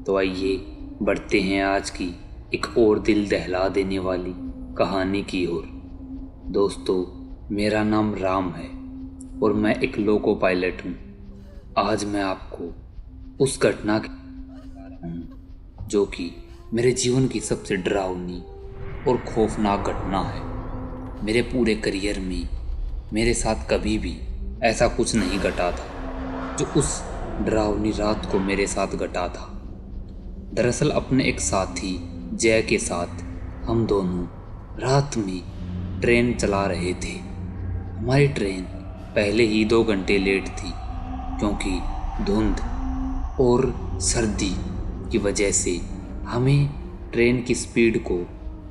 तो आइए बढ़ते हैं आज की एक और दिल दहला देने वाली कहानी की ओर। दोस्तों, मेरा नाम राम है और मैं एक लोको पायलट हूँ। आज मैं आपको उस घटना की बता रहा हूँ जो कि मेरे जीवन की सबसे डरावनी और खौफनाक घटना है। मेरे पूरे करियर में मेरे साथ कभी भी ऐसा कुछ नहीं घटा था जो उस डरावनी रात को मेरे साथ घटा था। दरअसल अपने एक साथी जय के साथ हम दोनों रात में ट्रेन चला रहे थे। हमारी ट्रेन पहले ही 2 घंटे लेट थी क्योंकि धुंध और सर्दी की वजह से हमें ट्रेन की स्पीड को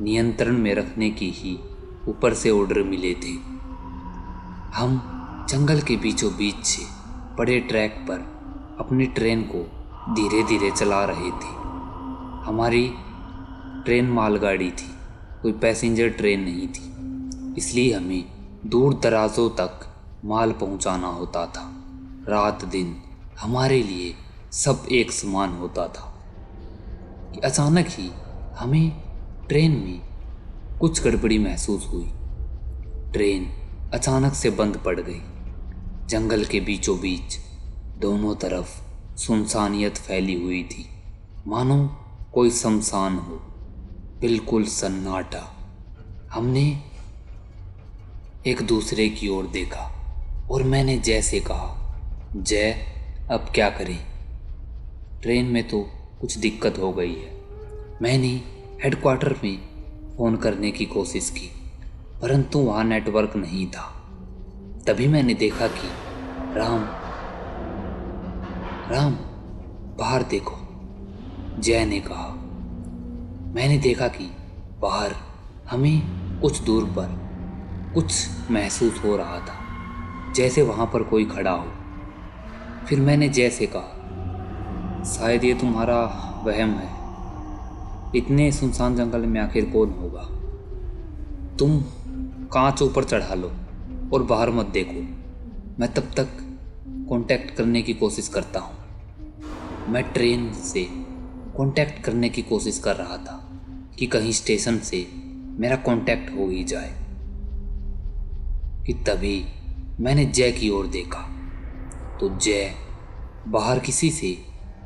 नियंत्रण में रखने की ही ऊपर से ऑर्डर मिले थे। हम जंगल के बीचों बीच से बड़े ट्रैक पर अपनी ट्रेन को धीरे धीरे चला रहे थे। हमारी ट्रेन मालगाड़ी थी, कोई पैसेंजर ट्रेन नहीं थी, इसलिए हमें दूर दराजों तक माल पहुंचाना होता था। रात दिन हमारे लिए सब एक समान होता था कि अचानक ही हमें ट्रेन में कुछ गड़बड़ी महसूस हुई। ट्रेन अचानक से बंद पड़ गई। जंगल के बीचों बीच दोनों तरफ सुनसानियत फैली हुई थी, मानो कोई शमशान हो, बिल्कुल सन्नाटा। हमने एक दूसरे की ओर देखा और मैंने जय से कहा, जय अब क्या करें? ट्रेन में तो कुछ दिक्कत हो गई है। मैंने हेडक्वार्टर में फ़ोन करने की कोशिश की, परंतु वहाँ नेटवर्क नहीं था। तभी मैंने देखा कि राम बाहर देखो, जय ने कहा। मैंने देखा कि बाहर हमें कुछ दूर पर कुछ महसूस हो रहा था, जैसे वहाँ पर कोई खड़ा हो। फिर मैंने जय से कहा, शायद ये तुम्हारा वहम है, इतने सुनसान जंगल में आखिर कौन होगा? तुम कांच ऊपर चढ़ा लो और बाहर मत देखो। मैं तब तक कांटेक्ट करने की कोशिश करता हूँ। मैं ट्रेन से कांटेक्ट करने की कोशिश कर रहा था कि कहीं स्टेशन से मेरा कांटेक्ट हो ही जाए कि तभी मैंने जय की ओर देखा तो जय बाहर किसी से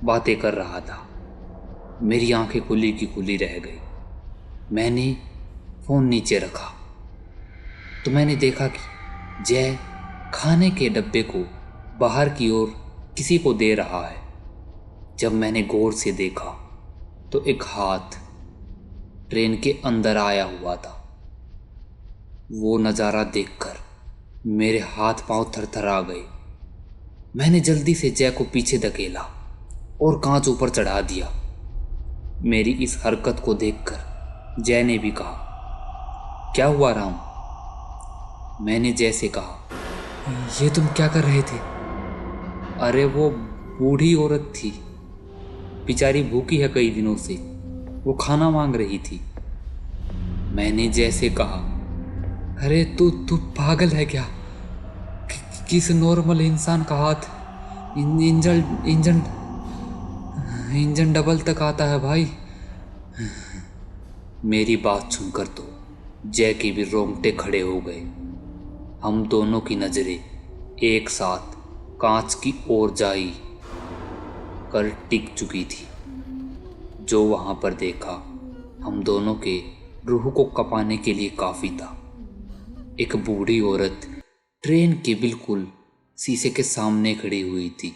बातें कर रहा था। मेरी आंखें खुली की खुली रह गई। मैंने फ़ोन नीचे रखा तो मैंने देखा कि जय खाने के डब्बे को बाहर की ओर किसी को दे रहा है। जब मैंने गौर से देखा तो एक हाथ ट्रेन के अंदर आया हुआ था। वो नज़ारा देखकर मेरे हाथ पांव थरथरा गए। मैंने जल्दी से जय को पीछे धकेला और कांच ऊपर चढ़ा दिया। मेरी इस हरकत को देखकर जय ने भी कहा, क्या हुआ राम? मैंने जय से कहा, ये तुम क्या कर रहे थे? अरे वो बूढ़ी औरत थी, बेचारी भूखी है कई दिनों से, वो खाना मांग रही थी। मैंने जय से कहा, अरे तू पागल है क्या? किस नॉर्मल इंसान का हाथ इंजन डबल तक आता है भाई? मेरी बात सुनकर तो जय के भी रोंगटे खड़े हो गए। हम दोनों की नजरें एक साथ कांच की ओर जाई कर टिक चुकी थी। जो वहां पर देखा हम दोनों के रूह को कपाने के लिए काफी था। एक बूढ़ी औरत ट्रेन के बिल्कुल शीशे के सामने खड़ी हुई थी।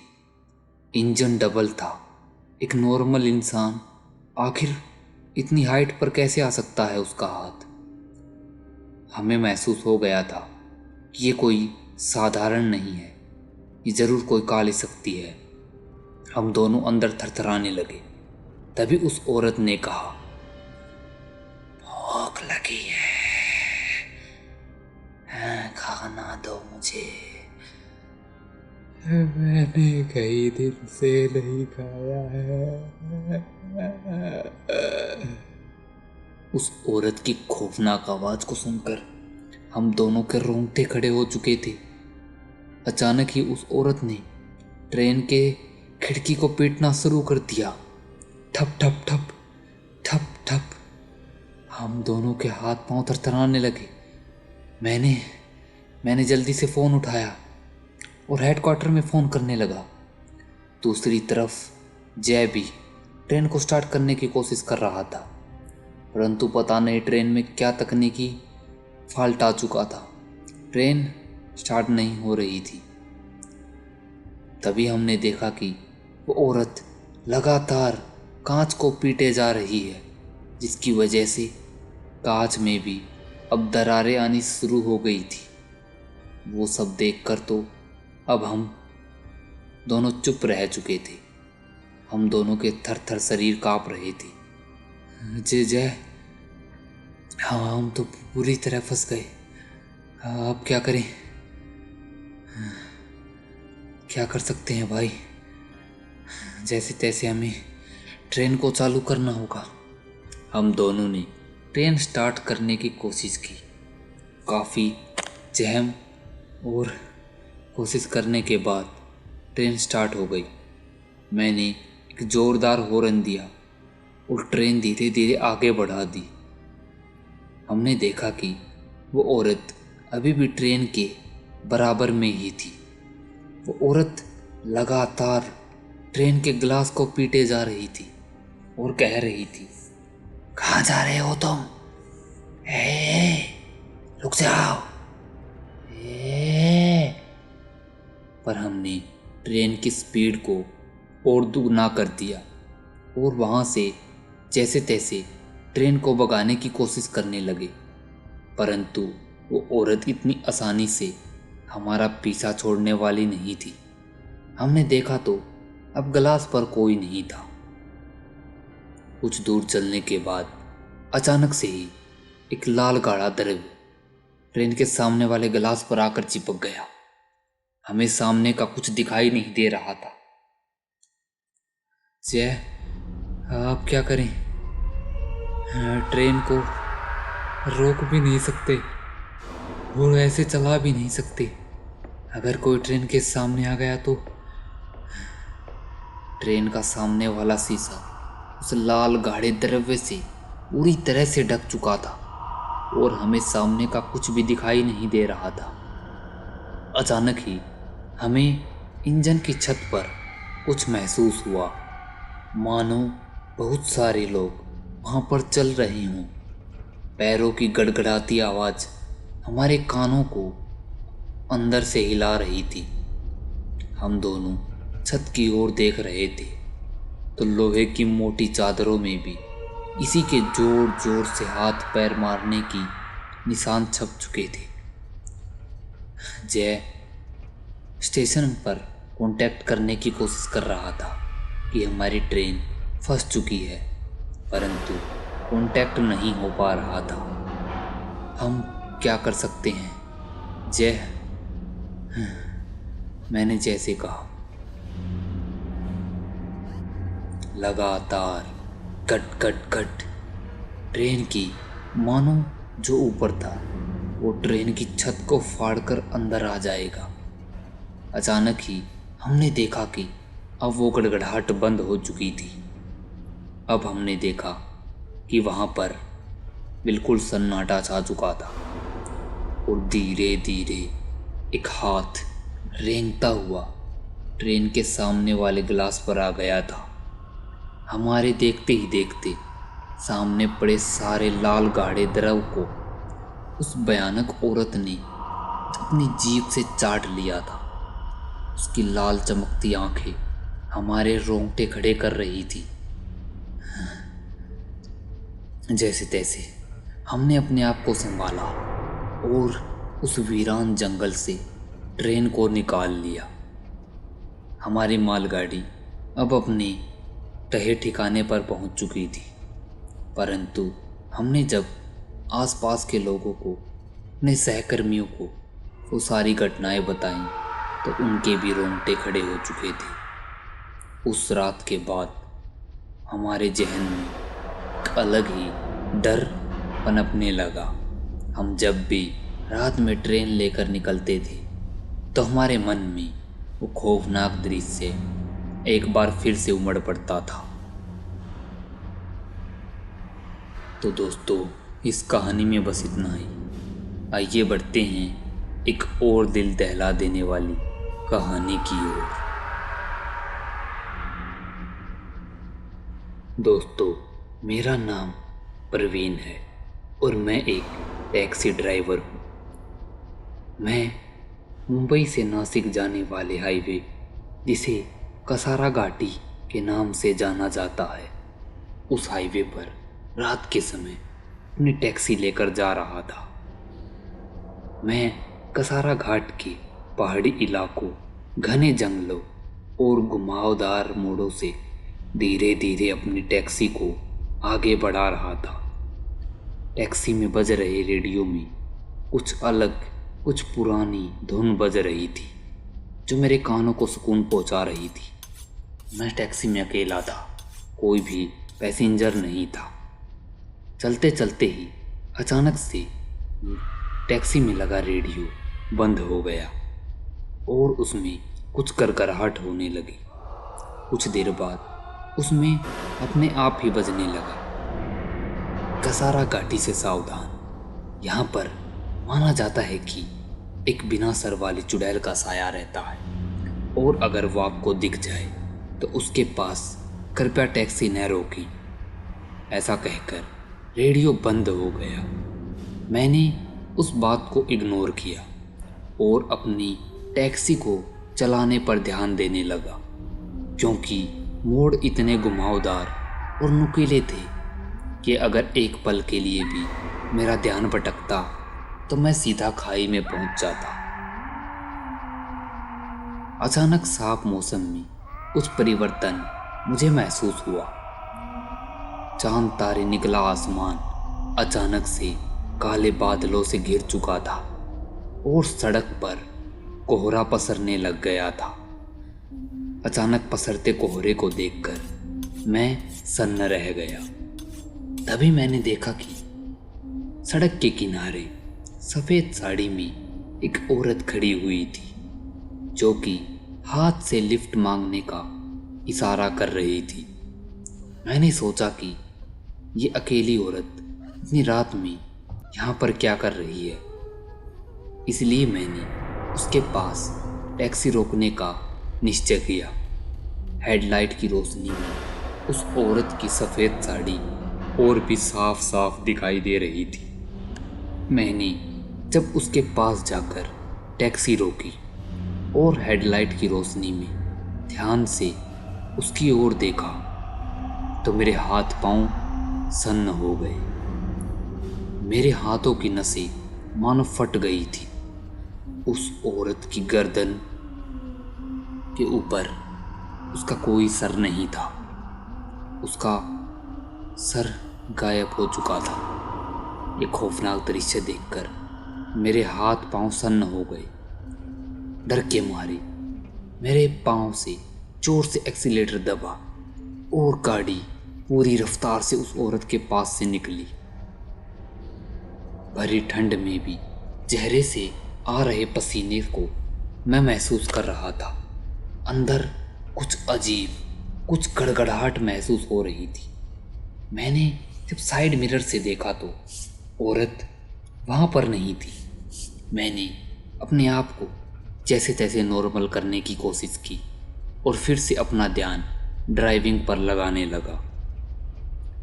इंजन डबल था। एक नॉर्मल इंसान आखिर इतनी हाइट पर कैसे आ सकता है उसका हाथ? हमें महसूस हो गया था कि ये कोई साधारण नहीं है, ये जरूर कोई काली शक्ति है। हम दोनों अंदर थरथराने लगे। तभी उस औरत ने कहा, भूख लगी है, खाना दो मुझे। मैंने कई दिन से नहीं खाया है। उस औरत की खौफनाक आवाज को सुनकर हम दोनों के रोंगटे खड़े हो चुके थे। अचानक ही उस औरत ने ट्रेन के खिड़की को पीटना शुरू कर दिया। ठप ठप ठप ठप ठप। हम दोनों के हाथ पांव थरथराने लगे। मैंने जल्दी से फ़ोन उठाया और हेडक्वार्टर में फ़ोन करने लगा। दूसरी तरफ जय भी ट्रेन को स्टार्ट करने की कोशिश कर रहा था, परंतु पता नहीं ट्रेन में क्या तकनीकी फॉल्ट आ चुका था। ट्रेन स्टार्ट नहीं हो रही थी। तभी हमने देखा कि वो औरत लगातार कांच को पीटे जा रही है, जिसकी वजह से कांच में भी अब दरारें आनी शुरू हो गई थी। वो सब देखकर तो अब हम दोनों चुप रह चुके थे। हम दोनों के थर थर शरीर कांप रहे थे। जय, हाँ, हम तो पूरी तरह फंस गए। अब क्या करें? क्या कर सकते हैं भाई? जैसे तैसे हमें ट्रेन को चालू करना होगा। हम दोनों ने ट्रेन स्टार्ट करने की कोशिश की। काफ़ी जहम और कोशिश करने के बाद ट्रेन स्टार्ट हो गई। मैंने एक ज़ोरदार हॉर्न दिया और ट्रेन धीरे धीरे आगे बढ़ा दी। हमने देखा कि वो औरत अभी भी ट्रेन के बराबर में ही थी। वो औरत लगातार ट्रेन के ग्लास को पीटे जा रही थी और कह रही थी, कहाँ जा रहे हो तुम? रुक जाओ। पर हमने ट्रेन की स्पीड को और दुगना कर दिया और वहाँ से जैसे तैसे ट्रेन को भगाने की कोशिश करने लगे, परंतु वो औरत इतनी आसानी से हमारा पीछा छोड़ने वाली नहीं थी। हमने देखा तो अब ग्लास पर कोई नहीं था। कुछ दूर चलने के बाद अचानक से ही एक लाल गाढ़ा द्रव्य ट्रेन के सामने वाले ग्लास पर आकर चिपक गया। हमें सामने का कुछ दिखाई नहीं दे रहा था। जय, आप क्या करें? ट्रेन को रोक भी नहीं सकते और ऐसे चला भी नहीं सकते। अगर कोई ट्रेन के सामने आ गया तो ट्रेन का सामने वाला शीशा उस लाल गाढ़े द्रव्य से पूरी तरह से ढक चुका था और हमें सामने का कुछ भी दिखाई नहीं दे रहा था। अचानक ही हमें इंजन की छत पर कुछ महसूस हुआ, मानो बहुत सारे लोग वहाँ पर चल रहे हों। पैरों की गड़गड़ाती आवाज़ हमारे कानों को अंदर से हिला रही थी। हम दोनों छत की ओर देख रहे थे तो लोहे की मोटी चादरों में भी इसी के जोर जोर से हाथ पैर मारने की निशान छप चुके थे। जय स्टेशन पर कांटेक्ट करने की कोशिश कर रहा था कि हमारी ट्रेन फंस चुकी है, परंतु कांटेक्ट नहीं हो पा रहा था। हम क्या कर सकते हैं? जय, मैंने जैसे कहा, लगातार कट कट कट ट्रेन की मानो जो ऊपर था वो ट्रेन की छत को फाड़कर अंदर आ जाएगा। अचानक ही हमने देखा कि अब वो गड़गड़ाहट बंद हो चुकी थी। अब हमने देखा कि वहाँ पर बिल्कुल सन्नाटा छा चुका था और धीरे धीरे एक हाथ रेंगता हुआ ट्रेन के सामने वाले ग्लास पर आ गया था। हमारे देखते ही देखते सामने पड़े सारे लाल गाढ़े द्रव को उस भयानक औरत ने अपनी जीभ से चाट लिया था। उसकी लाल चमकती आंखें हमारे रोंगटे खड़े कर रही थी। जैसे तैसे हमने अपने आप को संभाला और उस वीरान जंगल से ट्रेन को निकाल लिया। हमारी मालगाड़ी अब अपने तहे ठिकाने पर पहुंच चुकी थी, परंतु हमने जब आसपास के लोगों को, अपने सहकर्मियों को वो सारी घटनाएं बताईं तो उनके भी रोंगटे खड़े हो चुके थे। उस रात के बाद हमारे जहन में एक अलग ही डर पनपने लगा। हम जब भी रात में ट्रेन लेकर निकलते थे तो हमारे मन में वो खौफनाक दृश्य एक बार फिर से उमड़ पड़ता था। तो दोस्तों, इस कहानी में बस इतना ही। आइए बढ़ते हैं एक और दिल दहला देने वाली कहानी की ओर। दोस्तों, मेरा नाम प्रवीण है और मैं एक टैक्सी ड्राइवर हूँ। मैं मुंबई से नासिक जाने वाले हाईवे, जिसे कसारा घाटी के नाम से जाना जाता है, उस हाईवे पर रात के समय अपनी टैक्सी लेकर जा रहा था। मैं कसारा घाट के पहाड़ी इलाकों, घने जंगलों और घुमावदार मोड़ों से धीरे धीरे अपनी टैक्सी को आगे बढ़ा रहा था। टैक्सी में बज रहे रेडियो में कुछ अलग, कुछ पुरानी धुन बज रही थी जो मेरे कानों को सुकून पहुंचा रही थी। मैं टैक्सी में अकेला था, कोई भी पैसेंजर नहीं था। चलते चलते ही अचानक से टैक्सी में लगा रेडियो बंद हो गया और उसमें कुछ करकराहट होने लगी। कुछ देर बाद उसमें अपने आप ही बजने लगा, कसारा घाटी से सावधान। यहाँ पर माना जाता है कि एक बिना सर वाली चुड़ैल का साया रहता है और अगर वो आपको दिख जाए तो उसके पास कृपया टैक्सी न रोकें। ऐसा कहकर रेडियो बंद हो गया। मैंने उस बात को इग्नोर किया और अपनी टैक्सी को चलाने पर ध्यान देने लगा, क्योंकि मोड़ इतने घुमावदार और नुकीले थे कि अगर एक पल के लिए भी मेरा ध्यान भटकता तो मैं सीधा खाई में पहुंच जाता। अचानक साफ मौसम में कुछ परिवर्तन मुझे महसूस हुआ। चांद तारे निकला आसमान अचानक से काले बादलों से घिर चुका था और सड़क पर कोहरा पसरने लग गया था। अचानक पसरते कोहरे को देखकर मैं सन्न रह गया। तभी मैंने देखा कि सड़क के किनारे सफ़ेद साड़ी में एक औरत खड़ी हुई थी, जो कि हाथ से लिफ्ट मांगने का इशारा कर रही थी। मैंने सोचा कि ये अकेली औरत इतनी रात में यहाँ पर क्या कर रही है, इसलिए मैंने उसके पास टैक्सी रोकने का निश्चय किया। हेडलाइट की रोशनी में उस औरत की सफ़ेद साड़ी और भी साफ साफ दिखाई दे रही थी। मैंने जब उसके पास जाकर टैक्सी रोकी और हेडलाइट की रोशनी में ध्यान से उसकी ओर देखा तो मेरे हाथ पांव सन्न हो गए। मेरे हाथों की नसें मानो फट गई थी। उस औरत की गर्दन के ऊपर उसका कोई सर नहीं था। उसका सर गायब हो चुका था। ये खौफनाक दृश्य देखकर मेरे हाथ पांव सन्न हो गए। डर के मारे मेरे पांव से जोर से एक्सीलेटर दबा और गाड़ी पूरी रफ्तार से उस औरत के पास से निकली। भरी ठंड में भी चेहरे से आ रहे पसीने को मैं महसूस कर रहा था। अंदर कुछ अजीब, कुछ गड़गड़ाहट महसूस हो रही थी। मैंने जब साइड मिरर से देखा तो औरत वहाँ पर नहीं थी। मैंने अपने आप को जैसे तैसे नॉर्मल करने की कोशिश की और फिर से अपना ध्यान ड्राइविंग पर लगाने लगा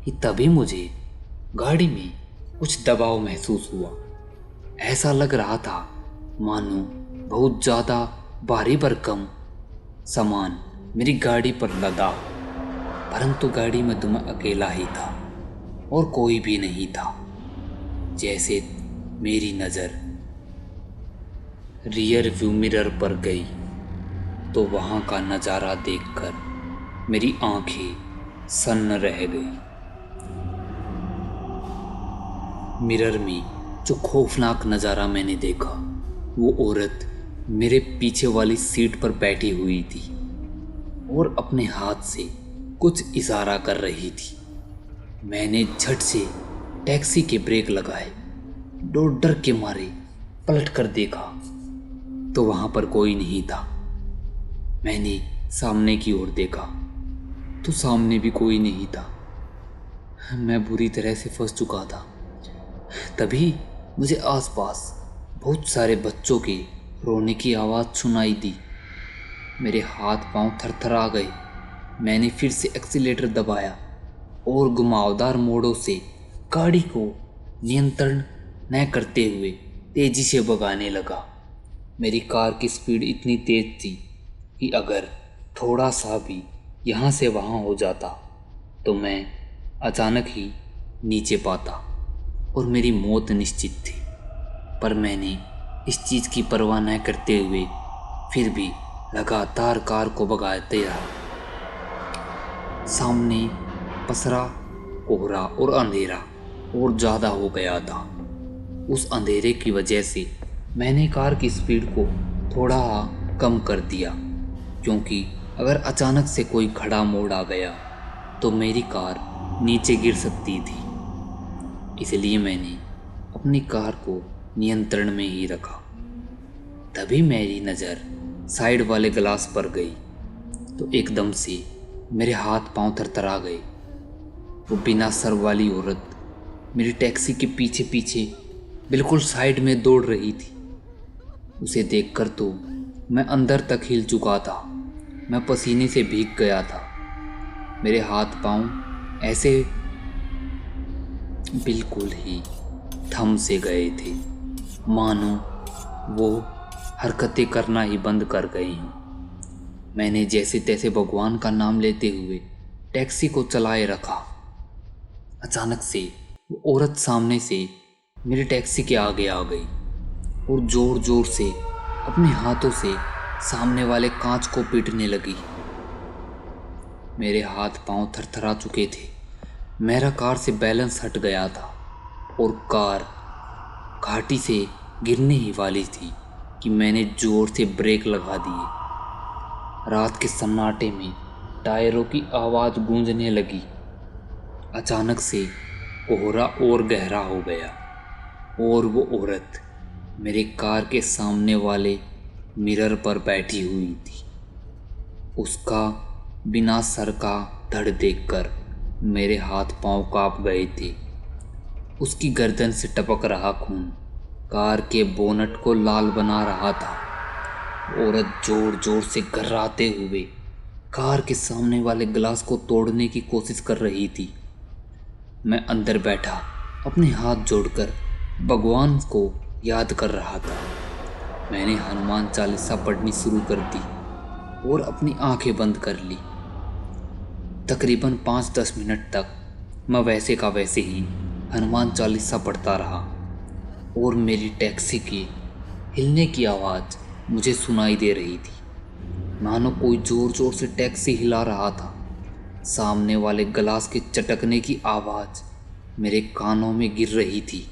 कि तभी मुझे गाड़ी में कुछ दबाव महसूस हुआ। ऐसा लग रहा था मानो बहुत ज़्यादा भारी भरकम सामान मेरी गाड़ी पर लदा, परंतु गाड़ी में तो मैं अकेला ही था और कोई भी नहीं था। जैसे मेरी नज़र रियर व्यू मिरर पर गई तो वहाँ का नज़ारा देखकर मेरी आंखें सन्न रह गई। मिरर में जो खौफनाक नज़ारा मैंने देखा, वो औरत मेरे पीछे वाली सीट पर बैठी हुई थी और अपने हाथ से कुछ इशारा कर रही थी। मैंने झट से टैक्सी के ब्रेक लगाए। डर के मारे पलट कर देखा तो वहाँ पर कोई नहीं था। मैंने सामने की ओर देखा तो सामने भी कोई नहीं था। मैं बुरी तरह से फंस चुका था। तभी मुझे आसपास बहुत सारे बच्चों के रोने की आवाज़ सुनाई दी। मेरे हाथ पांव थरथरा गए। मैंने फिर से एक्सीलेटर दबाया और घुमावदार मोड़ों से गाड़ी को नियंत्रण न करते हुए तेजी से भगाने लगा। मेरी कार की स्पीड इतनी तेज थी कि अगर थोड़ा सा भी यहाँ से वहाँ हो जाता तो मैं अचानक ही नीचे पाता और मेरी मौत निश्चित थी। पर मैंने इस चीज़ की परवाह न करते हुए फिर भी लगातार कार को भगाते रहा। सामने पसरा कोहरा और अंधेरा और ज़्यादा हो गया था। उस अंधेरे की वजह से मैंने कार की स्पीड को थोड़ा कम कर दिया, क्योंकि अगर अचानक से कोई खड़ा मोड़ आ गया तो मेरी कार नीचे गिर सकती थी। इसलिए मैंने अपनी कार को नियंत्रण में ही रखा। तभी मेरी नज़र साइड वाले ग्लास पर गई तो एकदम से मेरे हाथ पांव थरथरा गए। वो बिना सर वाली औरत मेरी टैक्सी के पीछे पीछे बिल्कुल साइड में दौड़ रही थी। उसे देखकर तो मैं अंदर तक हिल चुका था। मैं पसीने से भीग गया था। मेरे हाथ पांव ऐसे बिल्कुल ही थम से गए थे, मानो वो हरकतें करना ही बंद कर गए हैं। मैंने जैसे तैसे भगवान का नाम लेते हुए टैक्सी को चलाए रखा। अचानक से वो औरत सामने से मेरी टैक्सी के आगे आ गई और जोर जोर से अपने हाथों से सामने वाले कांच को पीटने लगी। मेरे हाथ पांव थरथरा चुके थे। मेरा कार से बैलेंस हट गया था और कार घाटी से गिरने ही वाली थी कि मैंने जोर से ब्रेक लगा दिए। रात के सन्नाटे में टायरों की आवाज़ गूंजने लगी। अचानक से कोहरा और गहरा हो गया और वो औरत मेरे कार के सामने वाले मिरर पर बैठी हुई थी। उसका बिना सर का धड़ देखकर मेरे हाथ पांव कांप गए थे। उसकी गर्दन से टपक रहा खून कार के बोनट को लाल बना रहा था। औरत जोर जोर से गर्राते हुए कार के सामने वाले ग्लास को तोड़ने की कोशिश कर रही थी। मैं अंदर बैठा अपने हाथ जोड़कर भगवान को याद कर रहा था। मैंने हनुमान चालीसा पढ़नी शुरू कर दी और अपनी आंखें बंद कर ली। तकरीबन 5-10 मिनट तक मैं वैसे का वैसे ही हनुमान चालीसा पढ़ता रहा और मेरी टैक्सी के हिलने की आवाज़ मुझे सुनाई दे रही थी, मानो कोई ज़ोर ज़ोर से टैक्सी हिला रहा था। सामने वाले गिलास के चटकने की आवाज़ मेरे कानों में गिर रही थी,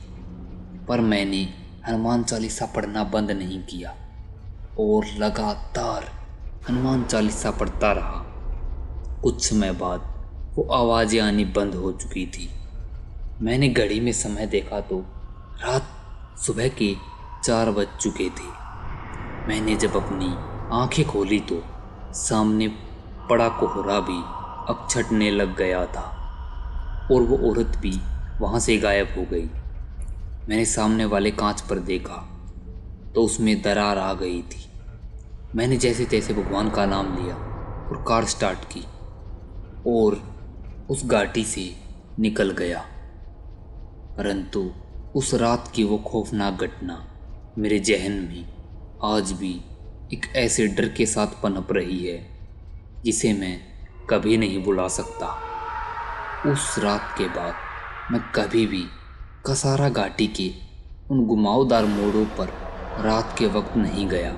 पर मैंने हनुमान चालीसा पढ़ना बंद नहीं किया और लगातार हनुमान चालीसा पढ़ता रहा। कुछ समय बाद वो आवाज़ें आनी बंद हो चुकी थी। मैंने घड़ी में समय देखा तो रात सुबह के 4 बज चुके थे। मैंने जब अपनी आंखें खोली तो सामने पड़ा कोहरा भी अब छटने लग गया था और वो औरत भी वहाँ से गायब हो गई। मैंने सामने वाले कांच पर देखा तो उसमें दरार आ गई थी। मैंने जैसे तैसे भगवान का नाम लिया और कार स्टार्ट की और उस घाटी से निकल गया। परंतु उस रात की वो खौफनाक घटना मेरे जहन में आज भी एक ऐसे डर के साथ पनप रही है जिसे मैं कभी नहीं भुला सकता। उस रात के बाद मैं कभी भी कसारा घाटी के उन घुमावदार मोड़ों पर रात के वक्त नहीं गया।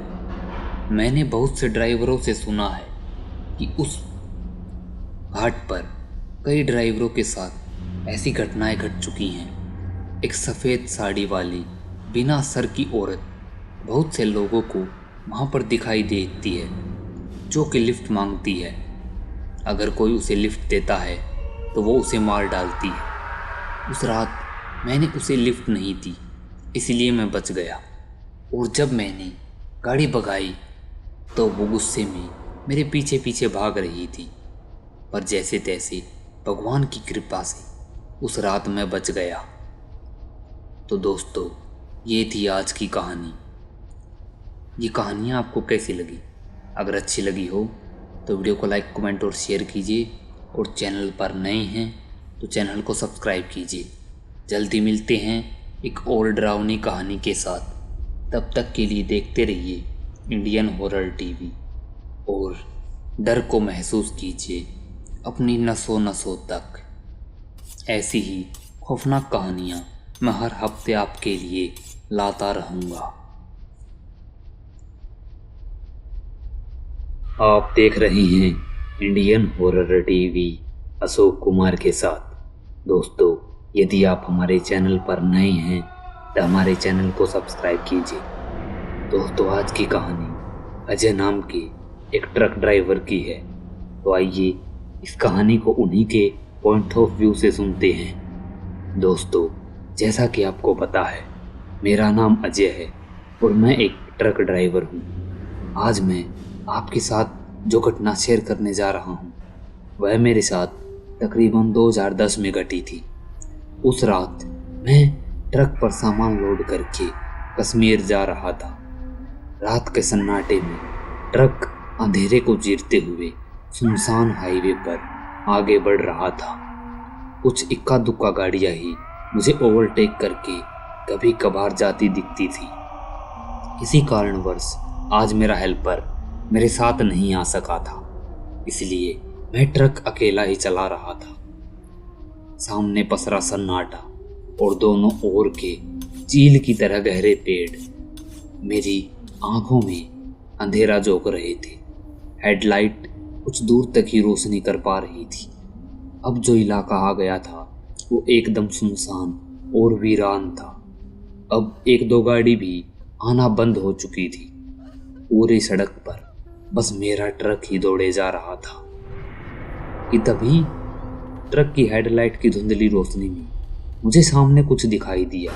मैंने बहुत से ड्राइवरों से सुना है कि उस घाट पर कई ड्राइवरों के साथ ऐसी घटनाएं घट चुकी हैं। एक सफ़ेद साड़ी वाली बिना सर की औरत बहुत से लोगों को वहाँ पर दिखाई देती है, जो कि लिफ्ट मांगती है। अगर कोई उसे लिफ्ट देता है तो वो उसे मार डालती है। उस रात मैंने उसे लिफ्ट नहीं दी, इसलिए मैं बच गया। और जब मैंने गाड़ी भगाई तो वो गुस्से में मेरे पीछे पीछे भाग रही थी, पर जैसे तैसे भगवान की कृपा से उस रात मैं बच गया। तो दोस्तों, ये थी आज की कहानी। ये कहानियाँ आपको कैसी लगी? अगर अच्छी लगी हो तो वीडियो को लाइक, कमेंट और शेयर कीजिए, और चैनल पर नए हैं तो चैनल को सब्सक्राइब कीजिए। जल्दी मिलते हैं एक और डरावनी कहानी के साथ। तब तक के लिए देखते रहिए इंडियन हॉरर टीवी और डर को महसूस कीजिए अपनी नसों नसों तक। ऐसी ही खौफनाक कहानियाँ मैं हर हफ्ते आपके लिए लाता रहूँगा। आप देख रहे हैं Indian horror TV Ashok Kumar के साथ। दोस्तों, यदि आप हमारे चैनल पर नए हैं तो हमारे चैनल को सब्सक्राइब कीजिए। दोस्तों, आज की कहानी अजय नाम के एक ट्रक ड्राइवर की है। तो आइए इस कहानी को उन्हीं के पॉइंट ऑफ व्यू से सुनते हैं। दोस्तों, जैसा कि आपको पता है, मेरा नाम अजय है और मैं एक ट्रक ड्राइवर हूँ। आज मैं आपके साथ जो घटना शेयर करने जा रहा हूँ वह मेरे साथ तकरीबन 2010 में घटी थी। उस रात मैं ट्रक पर सामान लोड करके कश्मीर जा रहा था। रात के सन्नाटे में ट्रक अंधेरे को चीरते हुए सुनसान हाईवे पर आगे बढ़ रहा था। कुछ इक्का दुक्का गाड़ियां ही मुझे ओवरटेक करके कभी कभार जाती दिखती थी। किसी कारणवश आज मेरा हेल्पर मेरे साथ नहीं आ सका था, इसलिए मैं ट्रक अकेला ही चला रहा था। सामने पसरा सन्नाटा और दोनों ओर के चील की तरह गहरे पेड़ मेरी आंखों में अंधेरा झोंक रहे थे। हेडलाइट कुछ दूर तक ही रोशनी कर पा रही थी। अब जो इलाका आ गया था वो एकदम सुनसान और वीरान था। अब एक दो गाड़ी भी आना बंद हो चुकी थी। पूरी सड़क पर बस मेरा ट्रक ही दौड़े जा रहा था कि तभी ट्रक की हेडलाइट की धुंधली रोशनी में मुझे सामने कुछ दिखाई दिया।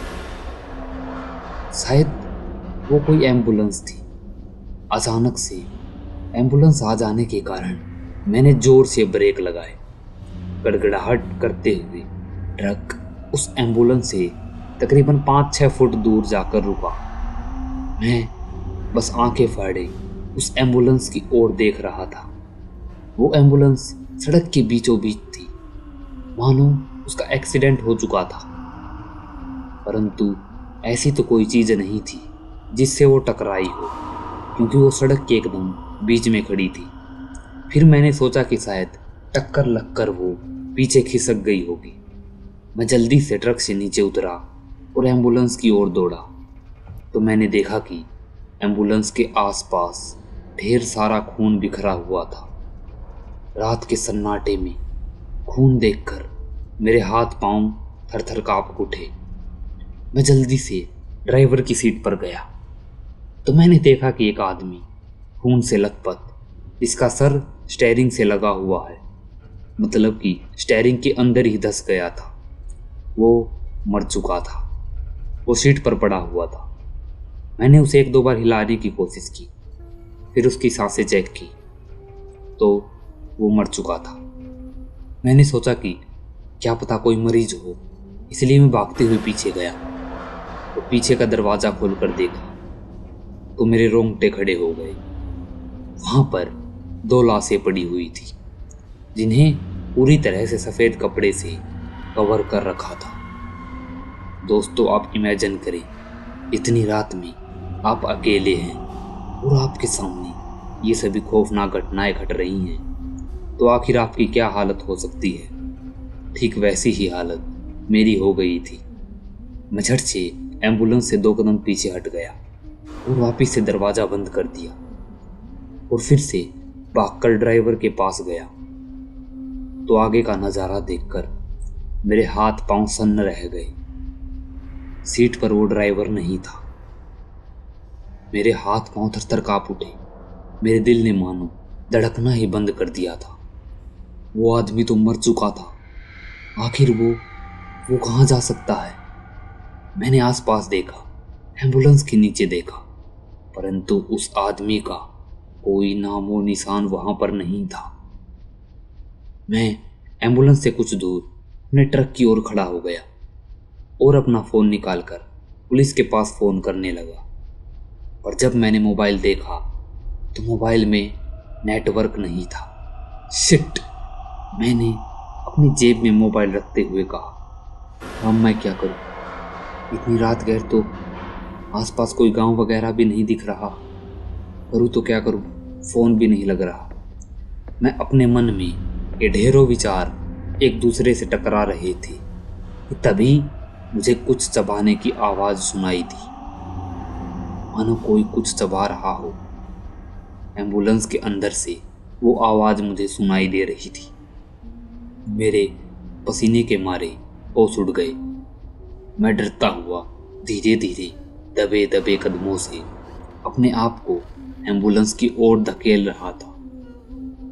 शायद वो कोई एम्बुलेंस थी। अचानक से एम्बुलेंस आ जाने के कारण मैंने जोर से ब्रेक लगाए। गड़गड़ाहट करते हुए ट्रक उस एम्बुलेंस से तकरीबन 5-6 फुट दूर जाकर रुका। मैं बस आंखें फाड़े उस एम्बुलेंस की ओर देख रहा था। वो एम्बुलेंस सड़क के बीचों बीच थी, मानो उसका एक्सीडेंट हो चुका था। परंतु ऐसी तो कोई चीज़ नहीं थी जिससे वो टकराई हो, क्योंकि वो सड़क के एकदम बीच में खड़ी थी। फिर मैंने सोचा कि शायद टक्कर लगकर वो पीछे खिसक गई होगी। मैं जल्दी से ट्रक से नीचे उतरा और एम्बुलेंस की ओर दौड़ा तो मैंने देखा कि एम्बुलेंस के आसपास ढेर सारा खून बिखरा हुआ था। रात के सन्नाटे में खून देखकर मेरे हाथ पांव थरथर कांप उठे। मैं जल्दी से ड्राइवर की सीट पर गया तो मैंने देखा कि एक आदमी खून से लथपथ, जिसका सर स्टीयरिंग से लगा हुआ है, मतलब कि स्टीयरिंग के अंदर ही धंस गया था, वो मर चुका था। वो सीट पर पड़ा हुआ था। मैंने उसे 1-2 बार हिलाने की कोशिश की, फिर उसकी सांसें चेक की तो वो मर चुका था। मैंने सोचा कि क्या पता कोई मरीज हो, इसलिए मैं भागते हुए पीछे गया तो पीछे का दरवाज़ा खोलकर देखा तो मेरे रोंगटे खड़े हो गए। वहाँ पर 2 लाशें पड़ी हुई थी, जिन्हें पूरी तरह से सफ़ेद कपड़े से कवर कर रखा था। दोस्तों, आप इमेजिन करें, इतनी रात में आप अकेले हैं और आपके सामने ये सभी खौफनाक घटनाएं घट रही हैं, तो आखिर आपकी क्या हालत हो सकती है। ठीक वैसी ही हालत मेरी हो गई थी। मैं झट से एम्बुलेंस से 2 कदम पीछे हट गया और वापस से दरवाज़ा बंद कर दिया और फिर से भागकर ड्राइवर के पास गया तो आगे का नज़ारा देखकर मेरे हाथ पांव सन्न रह गए। सीट पर वो ड्राइवर नहीं था। मेरे हाथ पांव थरथर कांप उठे। मेरे दिल ने मानो धड़कना ही बंद कर दिया था। वो आदमी तो मर चुका था। आखिर वो कहाँ जा सकता है। मैंने आसपास देखा, एम्बुलेंस के नीचे देखा, परंतु उस आदमी का कोई नामो निशान वहां पर नहीं था। मैं एम्बुलेंस से कुछ दूर अपने ट्रक की ओर खड़ा हो गया और अपना फ़ोन निकालकर पुलिस के पास फ़ोन करने लगा। पर जब मैंने मोबाइल देखा तो मोबाइल में नेटवर्क नहीं था। शिट! मैंने अपनी जेब में मोबाइल रखते हुए कहा, अब मैं क्या करूं? इतनी रात गैर तो आसपास कोई गांव वगैरह भी नहीं दिख रहा। करूं तो क्या करूं? फ़ोन भी नहीं लग रहा। मैं अपने मन में ये ढेरों विचार एक दूसरे से टकरा रहे थे कि तभी मुझे कुछ चबाने की आवाज़ सुनाई दी, मानो कोई कुछ चबा रहा हो। एम्बुलेंस के अंदर से वो आवाज़ मुझे सुनाई दे रही थी। मेरे पसीने के मारे होश उड़ गए। मैं डरता हुआ धीरे धीरे दबे दबे कदमों से अपने आप को एम्बुलेंस की ओर धकेल रहा था।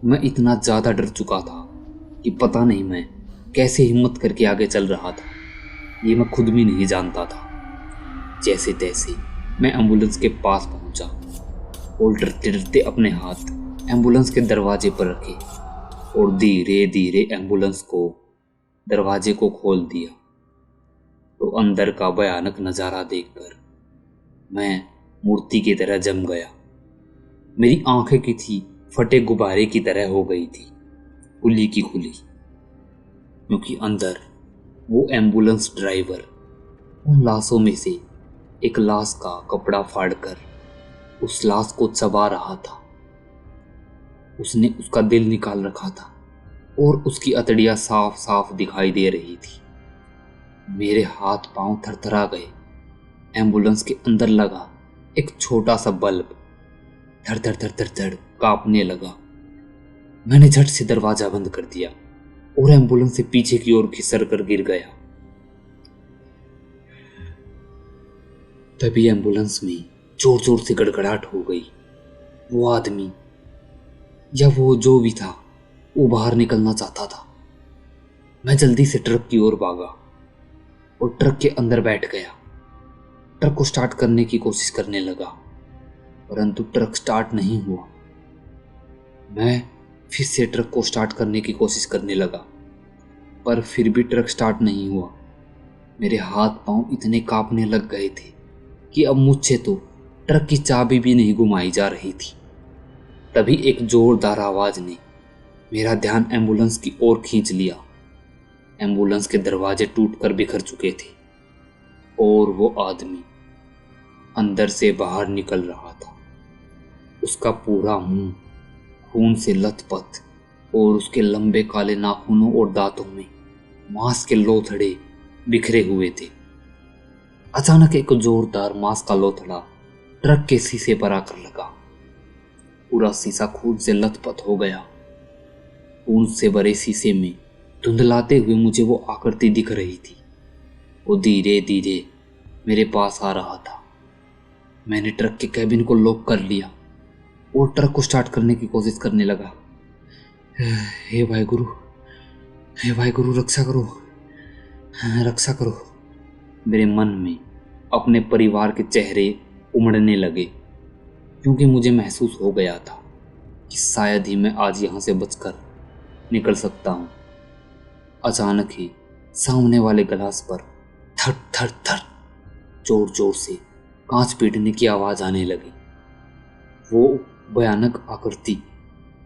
मैं इतना ज़्यादा डर चुका था कि पता नहीं मैं कैसे हिम्मत करके आगे चल रहा था, ये मैं खुद भी नहीं जानता था। जैसे तैसे मैं एम्बुलेंस के पास पहुंचा और डरते डरते अपने हाथ एम्बुलेंस के दरवाजे पर रखे और धीरे धीरे एम्बुलेंस को दरवाजे को खोल दिया। तो अंदर का भयानक नज़ारा देखकर मैं मूर्ति की तरह जम गया। मेरी आंखें की थी फटे गुब्बारे की तरह हो गई थी, खुली की खुली, क्योंकि अंदर वो एम्बुलेंस ड्राइवर उन लाशों में से एक लाश का कपड़ा फाड़कर उस लाश को चबा रहा था। उसने उसका दिल निकाल रखा था और उसकी अतड़ियाँ साफ साफ दिखाई दे रही थी। मेरे हाथ पांव थरथरा गए। एम्बुलेंस के अंदर लगा एक छोटा सा बल्ब धड़ धड़ धड़ धड़ धड़ कांपने लगा। मैंने झट से दरवाजा बंद कर दिया और एम्बुलेंस से पीछे की ओर घिसर कर गिर गया। तभी एम्बुलेंस में जोर जोर से गड़गड़ाहट हो गई। वो आदमी या वो जो भी था वो बाहर निकलना चाहता था। मैं जल्दी से ट्रक की ओर भागा और ट्रक के अंदर बैठ गया। ट्रक को स्टार्ट करने की कोशिश करने लगा, परंतु ट्रक स्टार्ट नहीं हुआ। मैं फिर से ट्रक को स्टार्ट करने की कोशिश करने लगा, पर फिर भी ट्रक स्टार्ट नहीं हुआ। मेरे हाथ पांव इतने कांपने लग गए थे कि अब मुझसे तो ट्रक की चाबी भी नहीं घुमाई जा रही थी। तभी एक जोरदार आवाज ने मेरा ध्यान एम्बुलेंस की ओर खींच लिया। एम्बुलेंस के दरवाजे टूटकर बिखर चुके थे और वो आदमी अंदर से बाहर निकल रहा था। उसका पूरा मुंह खून से लथपथ और उसके लंबे काले नाखूनों और दांतों में मांस के लोथड़े बिखरे हुए थे। अचानक एक जोरदार मांस का लोथड़ा ट्रक के शीशे पर आकर लगा। पूरा शीशा खून से लथपथ हो गया। खून से भरे शीशे में धुंधलाते हुए मुझे वो आकृति दिख रही थी। वो धीरे धीरे मेरे पास आ रहा था। मैंने ट्रक के कैबिन को लॉक कर लिया और ट्रक को स्टार्ट करने की कोशिश करने लगा। हे भाई गुरु, हे भाई गुरु, रक्षा करो, रक्षा करो। मेरे मन में अपने परिवार के चेहरे उमड़ने लगे, क्योंकि मुझे महसूस हो गया था कि शायद ही मैं आज यहाँ से बचकर निकल सकता हूँ। अचानक ही सामने वाले गिलास पर थर थर थर जोर जोर से कांच पीटने की आवाज़ आने लगी। वो भयानक आकृति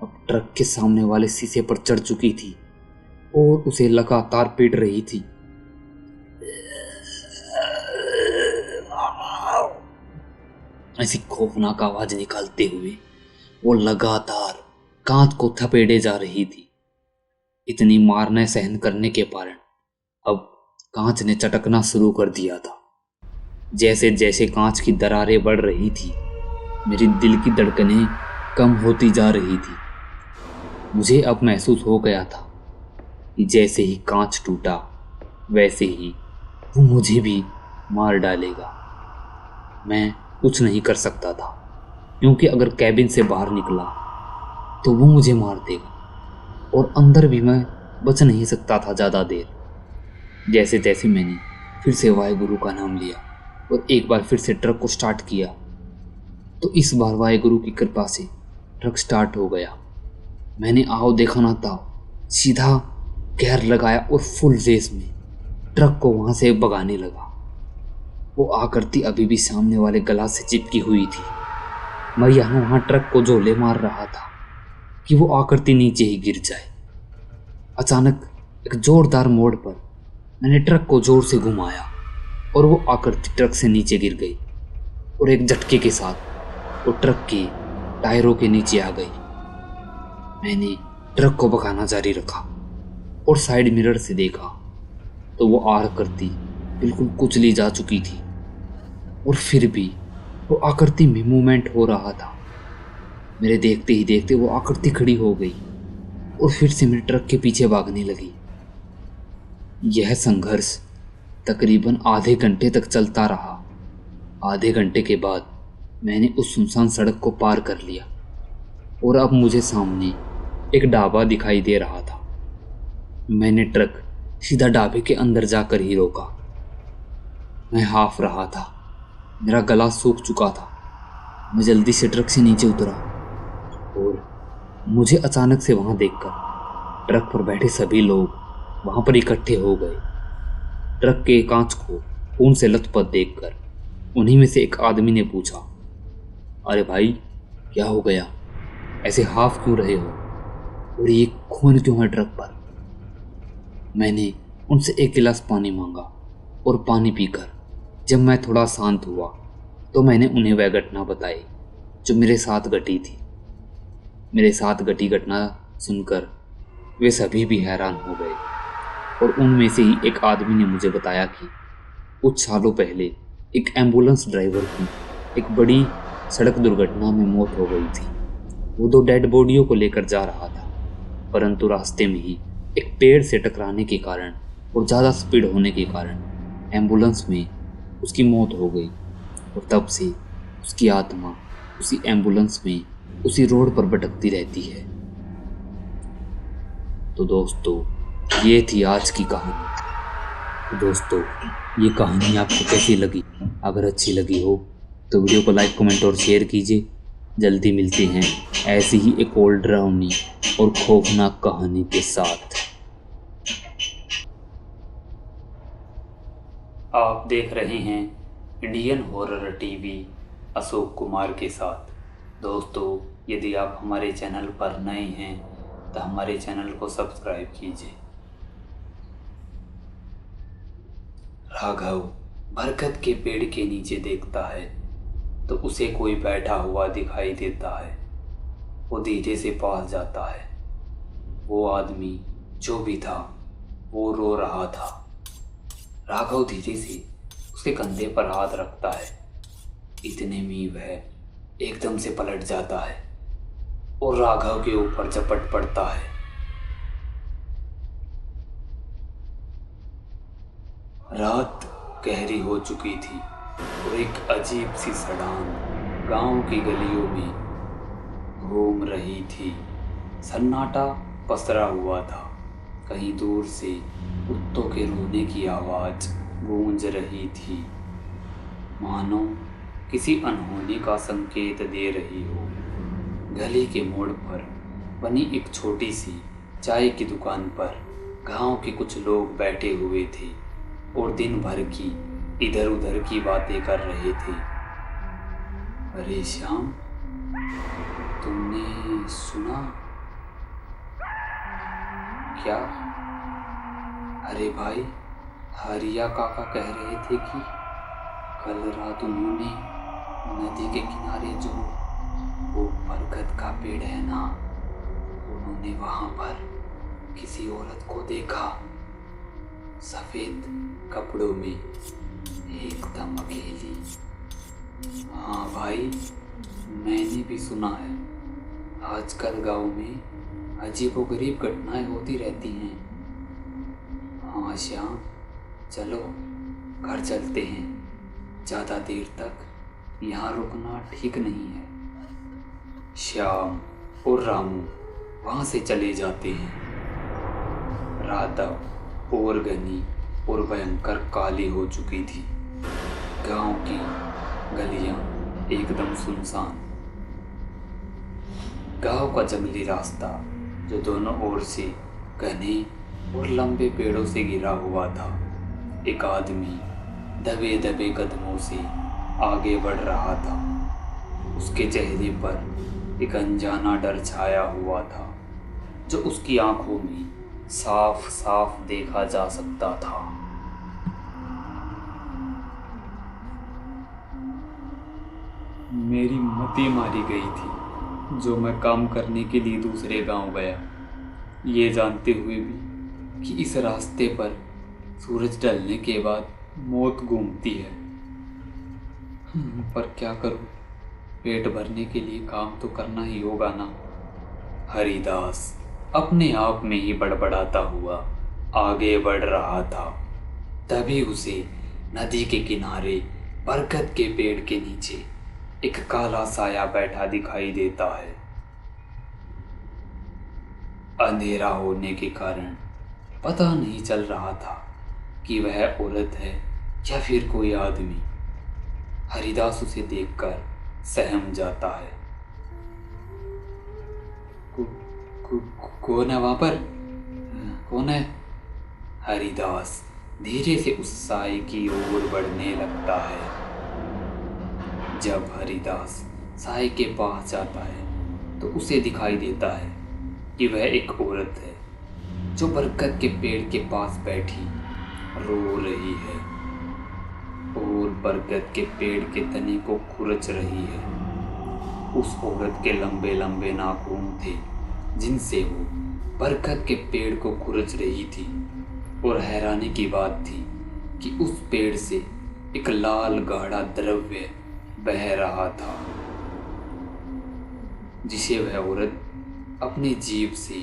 अब ट्रक के सामने वाले शीशे पर चढ़ चुकी थी और उसे लगातार पीट रही थी। ऐसी खौफनाक आवाज निकालते हुए वो लगातार कांच को थपेड़े जा रही थी। इतनी मार न सहन करने के कारण अब कांच ने चटकना शुरू कर दिया था। जैसे जैसे कांच की दरारें बढ़ रही थी, मेरी दिल की धड़कनें कम होती जा रही थी। मुझे अब महसूस हो गया था कि जैसे ही कांच टूटा वैसे ही वो मुझे भी मार डालेगा। मैं कुछ नहीं कर सकता था, क्योंकि अगर कैबिन से बाहर निकला तो वो मुझे मार देगा और अंदर भी मैं बच नहीं सकता था ज़्यादा देर। जैसे तैसे मैंने फिर से वाहेगुरु का नाम लिया और एक बार फिर से ट्रक को स्टार्ट किया, तो इस बार वाहेगुरु की कृपा से ट्रक स्टार्ट हो गया। मैंने आओ देखा ना था सीधा गियर लगाया और फुल रेस में ट्रक को वहाँ से भगाने लगा। वो आकृति अभी भी सामने वाले ग्लास से चिपकी हुई थी। मैं यहाँ वहाँ ट्रक को झोले मार रहा था कि वो आकृति नीचे ही गिर जाए। अचानक एक जोरदार मोड़ पर मैंने ट्रक को जोर से घुमाया और वो आकृति ट्रक से नीचे गिर गई और एक झटके के साथ वो ट्रक के टायरों के नीचे आ गई। मैंने ट्रक को भगाना जारी रखा और साइड मिरर से देखा तो वो आकृति बिल्कुल कुचली जा चुकी थी और फिर भी वो आकृति में मूवमेंट हो रहा था। मेरे देखते ही देखते वो आकृति खड़ी हो गई और फिर से मेरे ट्रक के पीछे भागने लगी। यह संघर्ष तकरीबन आधे घंटे तक चलता रहा। आधे घंटे के बाद मैंने उस सुनसान सड़क को पार कर लिया और अब मुझे सामने एक ढाबा दिखाई दे रहा था। मैंने ट्रक सीधा ढाबे के अंदर जाकर ही रोका। मैं हाफ रहा था, मेरा गला सूख चुका था। मैं जल्दी से ट्रक से नीचे उतरा और मुझे अचानक से वहां देखकर ट्रक पर बैठे सभी लोग वहां पर इकट्ठे हो गए। ट्रक के कांच को खून से लथपथ देखकर उन्हीं में से एक आदमी ने पूछा, अरे भाई क्या हो गया, ऐसे हाफ क्यों रहे हो और ये खून क्यों है ट्रक पर? मैंने उनसे एक गिलास पानी मांगा और पानी पीकर जब मैं थोड़ा शांत हुआ तो मैंने उन्हें वह घटना बताई जो मेरे साथ घटी थी। मेरे साथ घटी घटना सुनकर वे सभी भी हैरान हो गए और उनमें से ही एक आदमी ने मुझे बताया कि कुछ सालों पहले एक एम्बुलेंस ड्राइवर की एक बड़ी सड़क दुर्घटना में मौत हो गई थी। वो 2 डेड बॉडियों को लेकर जा रहा था, परंतु रास्ते में ही एक पेड़ से टकराने के कारण और ज़्यादा स्पीड होने के कारण एम्बुलेंस में उसकी मौत हो गई और तब से उसकी आत्मा उसी एम्बुलेंस में उसी रोड पर भटकती रहती है। तो दोस्तों, ये थी आज की कहानी। तो दोस्तों, ये कहानी आपको कैसी लगी? अगर अच्छी लगी हो तो वीडियो को लाइक, कमेंट और शेयर कीजिए। जल्दी मिलते हैं ऐसी ही एक और डरावनी और खौफनाक कहानी के साथ। आप देख रहे हैं Indian horror TV Ashok Kumar के साथ। दोस्तों, यदि आप हमारे चैनल पर नए हैं तो हमारे चैनल को सब्सक्राइब कीजिए। राघव बरगद के पेड़ के नीचे देखता है तो उसे कोई बैठा हुआ दिखाई देता है। वो धीरे से पास जाता है। वो आदमी जो भी था वो रो रहा था। राघव धीरे से उसके कंधे पर हाथ रखता है। इतने में वह एकदम से पलट जाता है और राघव के ऊपर झपट पड़ता है। रात गहरी हो चुकी थी और एक अजीब सी सड़ान गांव की गलियों में घूम रही थी। सन्नाटा पसरा हुआ था। कहीं दूर से कुत्तों के रोने की आवाज गूंज रही थी, मानो किसी अनहोनी का संकेत दे रही हो। गली के मोड़ पर बनी एक छोटी सी चाय की दुकान पर गांव के कुछ लोग बैठे हुए थे और दिन भर की इधर उधर की बातें कर रहे थे। अरे श्याम, तुमने सुना क्या? अरे भाई, हरिया काका कह रहे थे कि कल रात उन्होंने नदी के किनारे जो वो बरगद का पेड़ है ना, उन्होंने वहां पर किसी औरत को देखा, सफेद कपड़ों में, एकदम अकेली। हाँ भाई, मैंने भी सुना है आजकल गांव में अजीबोगरीब घटनाएं होती रहती हैं। हाँ श्याम, चलो घर चलते हैं, ज़्यादा देर तक यहाँ रुकना ठीक नहीं है। श्याम और रामू वहाँ से चले जाते हैं। रात अब और घनी और भयंकर काली हो चुकी थी। गांव की गलियां एकदम सुनसान। गांव का जंगली रास्ता जो दोनों ओर से घने और लंबे पेड़ों से घिरा हुआ था। एक आदमी दबे दबे कदमों से आगे बढ़ रहा था। उसके चेहरे पर एक अनजाना डर छाया हुआ था जो उसकी आंखों में साफ साफ देखा जा सकता था। मेरी मति मारी गई थी जो मैं काम करने के लिए दूसरे गांव गया, ये जानते हुए भी कि इस रास्ते पर सूरज ढलने के बाद मौत घूमती है। पर क्या करूं, पेट भरने के लिए काम तो करना ही होगा ना। हरिदास अपने आप में ही बड़बड़ाता हुआ आगे बढ़ रहा था। तभी उसे नदी के किनारे बरगद के पेड़ के नीचे एक काला साया बैठा दिखाई देता है। अंधेरा होने के कारण पता नहीं चल रहा था कि वह औरत है या फिर कोई आदमी। हरिदास उसे देखकर सहम जाता है। कौन है वहां पर? कौन है? हरिदास धीरे से उस साए की ओर बढ़ने लगता है। जब हरिदास साए के पास जाता है तो उसे दिखाई देता है कि वह एक औरत है जो बरगद के पेड़ के पास बैठी रो रही है और बरगद के पेड़ के तने को खुरच रही है। उस औरत के लंबे लंबे नाखून थे जिनसे वो बरगद के पेड़ को खुरच रही थी। और हैरानी की बात थी कि उस पेड़ से एक लाल गाढ़ा द्रव्य बह रहा था जिसे वह औरत अपनी जीभ से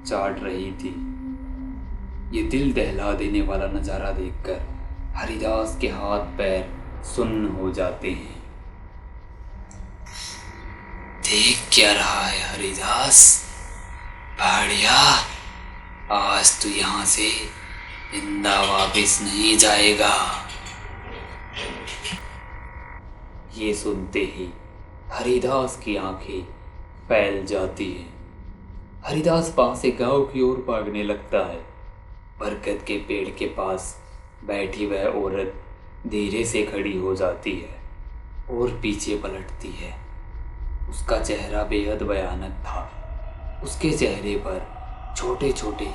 चाट रही थी। ये दिल दहला देने वाला नज़ारा देखकर हरिदास के हाथ पैर सुन्न हो जाते हैं। देख क्या रहा है हरिदास? भाड़िया, आज तू यहाँ से जिंदा वापिस नहीं जाएगा। ये सुनते ही हरिदास की आंखें फैल जाती हैं। हरिदास वहां से गांव की ओर भागने लगता है। बरगद के पेड़ के पास बैठी वह औरत धीरे से खड़ी हो जाती है और पीछे पलटती है। उसका चेहरा बेहद भयानक था। उसके चेहरे पर छोटे छोटे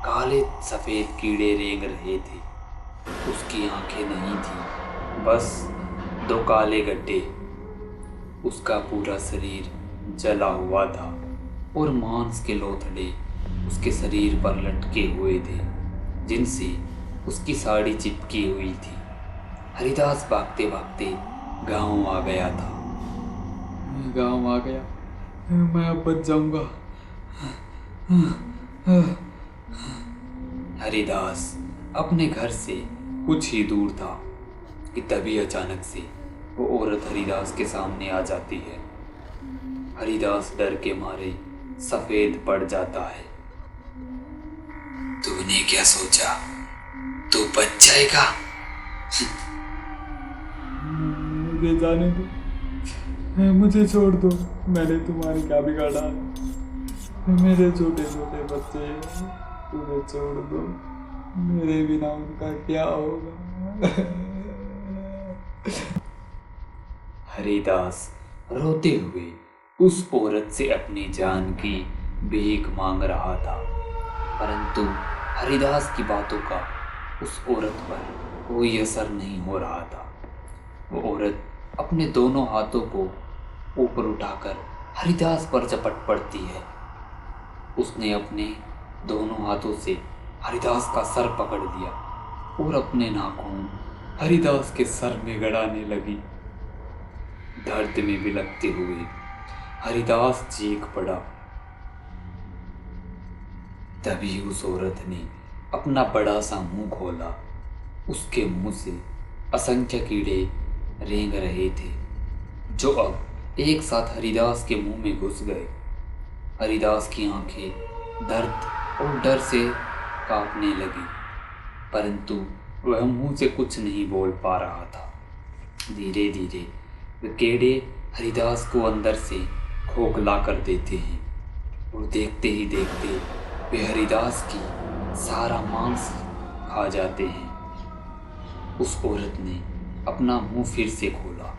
काले सफ़ेद कीड़े रेंग रहे थे। उसकी आंखें नहीं थी, बस दो काले गड्ढे। उसका पूरा शरीर जला हुआ था और मांस के लोथड़े उसके शरीर पर लटके हुए थे जिनसे उसकी साड़ी चिपकी हुई थी। हरिदास भागते भागते गांव आ गया था। गांव आ गया, मैं अब बच जाऊंगा। हरिदास अपने घर से कुछ ही दूर था कि तभी अचानक से वो औरत हरिदास के सामने आ जाती है। हरिदास डर के मारे सफेद पड़ जाता है। तूने क्या सोचा, तू बच जाएगा? मुझे जाने दो, मुझे छोड़ दो। मैंने तुम्हारी क्या बिगाड़ा है? मेरे छोटे छोटे बच्चे हैं, उन्हें छोड़ दो। मेरे बिना उनका क्या होगा? हरिदास रोते हुए उस औरत से अपनी जान की भीख मांग रहा था, परंतु हरिदास की बातों का उस औरत पर कोई असर नहीं हो रहा था। वो औरत अपने दोनों हाथों को ऊपर उठाकर हरिदास पर झपट पड़ती है। उसने अपने दोनों हाथों से हरिदास का सर पकड़ लिया और अपने नाखून हरिदास के सर में गड़ाने लगी। दर्द में बिलखते हुए हरिदास चीख पड़ा। तभी उस औरत ने अपना बड़ा सा मुंह खोला। उसके मुंह से असंख्य कीड़े रेंग रहे थे जो अब एक साथ हरिदास के मुंह में घुस गए। हरिदास की आंखें दर्द और डर से कांपने लगी, परंतु वह मुंह से कुछ नहीं बोल पा रहा था। धीरे धीरे वे कीड़े हरिदास को अंदर से खोखला कर देते हैं और देखते ही देखते वे हरिदास की सारा मांस खा जाते हैं। उस औरत ने अपना मुंह फिर से खोला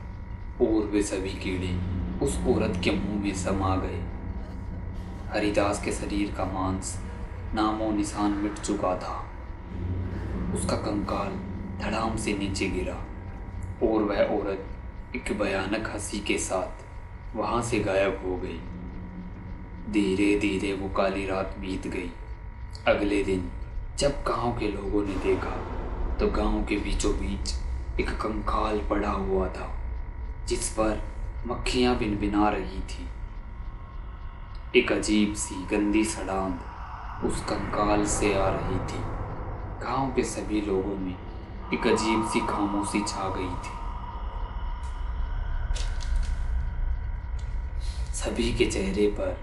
और वे सभी कीड़े उस औरत के मुंह में समा गए। हरिदास के शरीर का मांस नामो निशान मिट चुका था। उसका कंकाल धड़ाम से नीचे गिरा और वह औरत एक भयानक हंसी के साथ वहां से गायब हो गई। धीरे धीरे वो काली रात बीत गई। अगले दिन जब गांव के लोगों ने देखा तो गांव के बीचों बीच एक कंकाल पड़ा हुआ था जिस पर मक्खियां भिनभिना रही थी। एक अजीब सी गंदी सड़ांध उस कंकाल से आ रही थी। गांव के सभी लोगों में एक अजीब सी खामोशी छा गई थी। सभी के चेहरे पर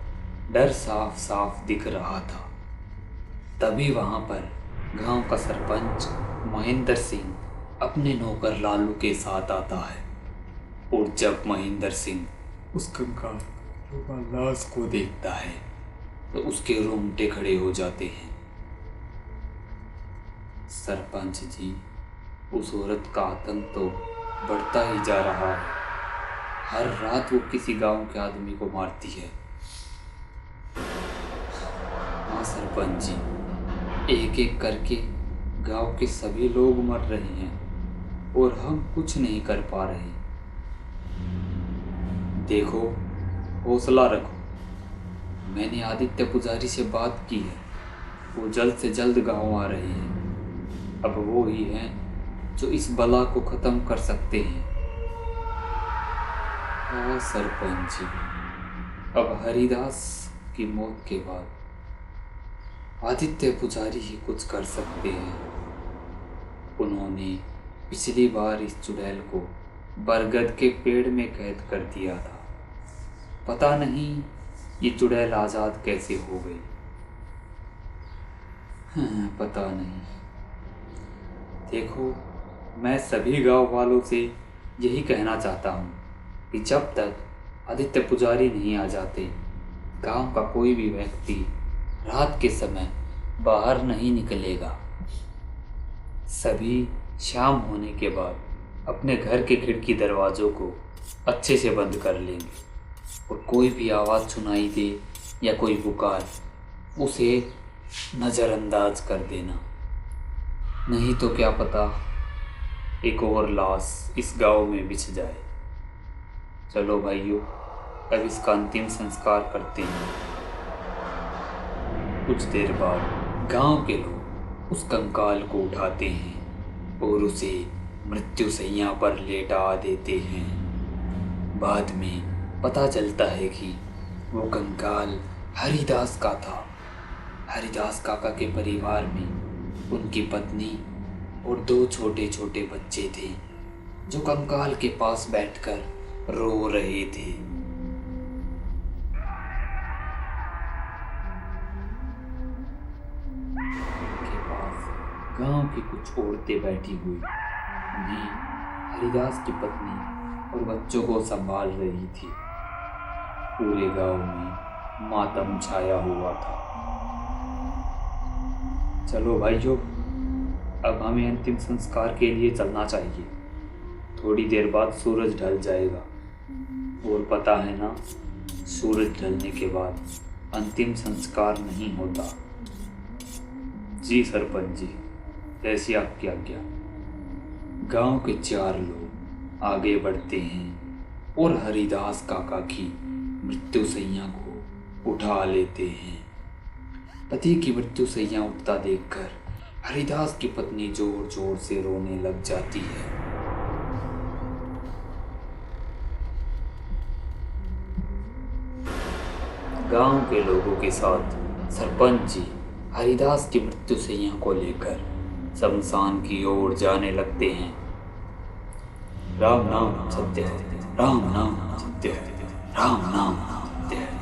डर साफ साफ दिख रहा था। तभी वहां पर गांव का सरपंच महेंद्र सिंह अपने नौकर लालू के साथ आता है और जब महेंद्र सिंह उस कंकाल लाश को देखता है तो उसके रोंगटे खड़े हो जाते हैं। सरपंच जी, उस औरत का आतंक तो बढ़ता ही जा रहा है। हर रात वो किसी गांव के आदमी को मारती है। हाँ सरपंच जी, एक एक करके गांव के सभी लोग मर रहे हैं और हम कुछ नहीं कर पा रहे। देखो, हौसला रखो। मैंने आदित्य पुजारी से बात की है, वो जल्द से जल्द गांव आ रहे हैं। अब वो ही हैं जो इस बला को खत्म कर सकते हैं। हाँ सरपंच जी, अब हरिदास की मौत के बाद आदित्य पुजारी ही कुछ कर सकते हैं। उन्होंने पिछली बार इस चुड़ैल को बरगद के पेड़ में कैद कर दिया था। पता नहीं ये चुड़ैल आज़ाद कैसे हो गई। हाँ, पता नहीं। देखो, मैं सभी गांव वालों से यही कहना चाहता हूँ कि जब तक आदित्य पुजारी नहीं आ जाते, गांव का कोई भी व्यक्ति रात के समय बाहर नहीं निकलेगा। सभी शाम होने के बाद अपने घर के खिड़की दरवाज़ों को अच्छे से बंद कर लेंगे और कोई भी आवाज़ सुनाई दे या कोई पुकार, उसे नज़रअंदाज कर देना। नहीं तो क्या पता एक और लाश इस गांव में बिछ जाए। चलो भाइयों, अब इसका अंतिम संस्कार करते हैं। कुछ देर बाद गांव के लोग उस कंकाल को उठाते हैं और उसे मृत्युशैया पर लेटा देते हैं। बाद में पता चलता है कि वो कंकाल हरिदास का था। हरिदास काका के परिवार में उनकी पत्नी और 2 छोटे छोटे बच्चे थे जो कंकाल के पास बैठकर रो रहे थे। के पास गांव की कुछ औरतें बैठी हुई उन्हें हरिदास की पत्नी और बच्चों को संभाल रही थी। पूरे गांव में मातम छाया हुआ था। चलो भाइयों, अब हमें अंतिम संस्कार के लिए चलना चाहिए। थोड़ी देर बाद सूरज ढल जाएगा और पता है ना, सूरज ढलने के बाद अंतिम संस्कार नहीं होता। जी सरपंच जी, ऐसी आपकी आज्ञा। गांव के 4 लोग आगे बढ़ते हैं और हरिदास काका की मृत्युशैया को उठा लेते हैं। पति की मृत्युशैया उठता देखकर हरिदास की पत्नी जोर जोर से रोने लग जाती है। गांव के लोगों के साथ सरपंच जी हरिदास की मृत्युशैया को लेकर शमशान की ओर जाने लगते हैं। राम नाम सत्य है, राम नाम सत्य है, राम नाम सत्य है।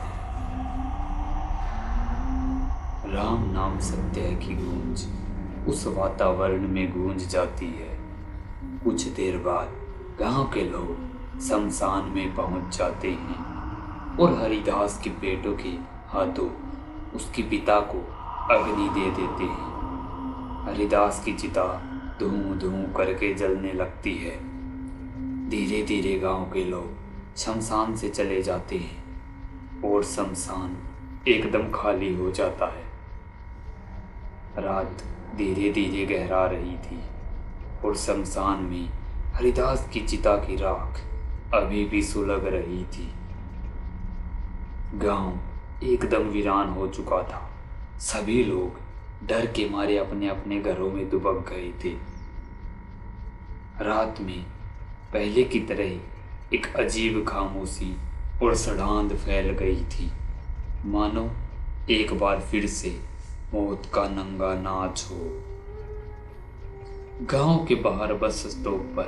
राम नाम सत्य है की गूंज उस वातावरण में गूंज जाती है। कुछ देर बाद गांव के लोग शमशान में पहुंच जाते हैं और हरिदास के बेटों के हाथों उसके पिता को अग्नि दे देते हैं। हरिदास की चिता धूं धूं करके जलने लगती है। धीरे धीरे गांव के लोग शमशान से चले जाते हैं और शमशान एकदम खाली हो जाता है। रात धीरे धीरे गहरा रही थी और शमशान में हरिदास की चिता की राख अभी भी सुलग रही थी। गांव एकदम वीरान हो चुका था। सभी लोग डर के मारे अपने अपने घरों में दुबक गए थे। रात में पहले की तरह ही एक अजीब खामोशी और सड़ांध फैल गई थी, मानो एक बार फिर से मौत का नंगा नाच हो। गांव के बाहर बस स्टॉप पर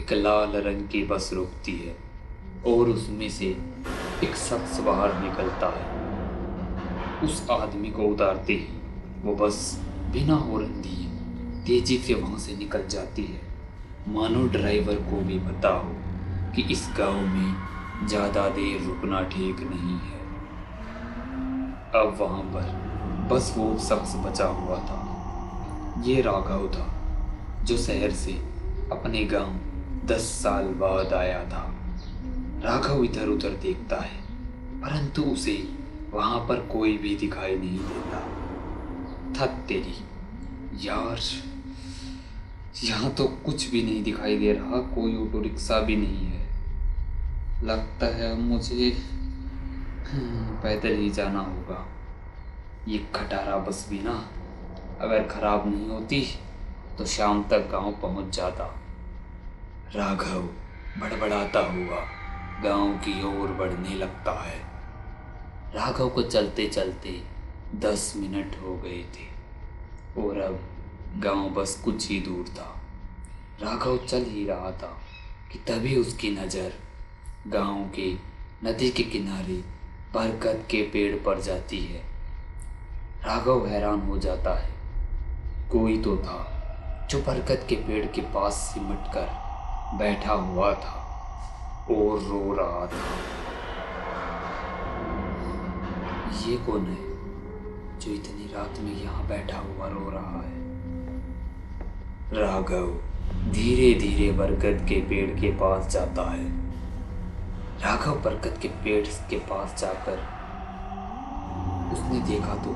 एक लाल रंग की बस रुकती है और उसमें से एक शख्स बाहर निकलता है। उस आदमी को उतारते ही वो बस बिना हॉर्न दिए तेजी से वहां से निकल जाती है, मानो ड्राइवर को भी पता हो कि इस गांव में ज्यादा देर रुकना ठीक नहीं है। अब वहां पर बस वो शख्स बचा हुआ था। ये राघव था, जो शहर से अपने गांव 10 साल बाद आया था। राघव इधर उधर देखता है, परंतु उसे वहां पर कोई भी दिखाई नहीं देता। थक तेरी यार, यहाँ तो कुछ भी नहीं दिखाई दे रहा, कोई ऑटो रिक्शा भी नहीं है। लगता है मुझे पैदल ही जाना होगा। ये खटारा बस भी ना अगर खराब नहीं होती तो शाम तक गांव पहुंच जाता। राघव बड़बड़ाता हुआ गांव की ओर बढ़ने लगता है। राघव को चलते चलते 10 मिनट हो गए थे और अब गांव बस कुछ ही दूर था। राघव चल ही रहा था कि तभी उसकी नज़र गांव के नदी के किनारे बरगद के पेड़ पर जाती है। राघव हैरान हो जाता है। कोई तो था जो बरगद के पेड़ के पास सिमट कर बैठा हुआ था और रो रहा था। ये कौन है जो इतनी रात में यहाँ बैठा हुआ रो रहा है? राघव धीरे धीरे बरगद के पेड़ के पास जाता है। राघव बरगद के पेड़ के पास जाकर उसने देखा तो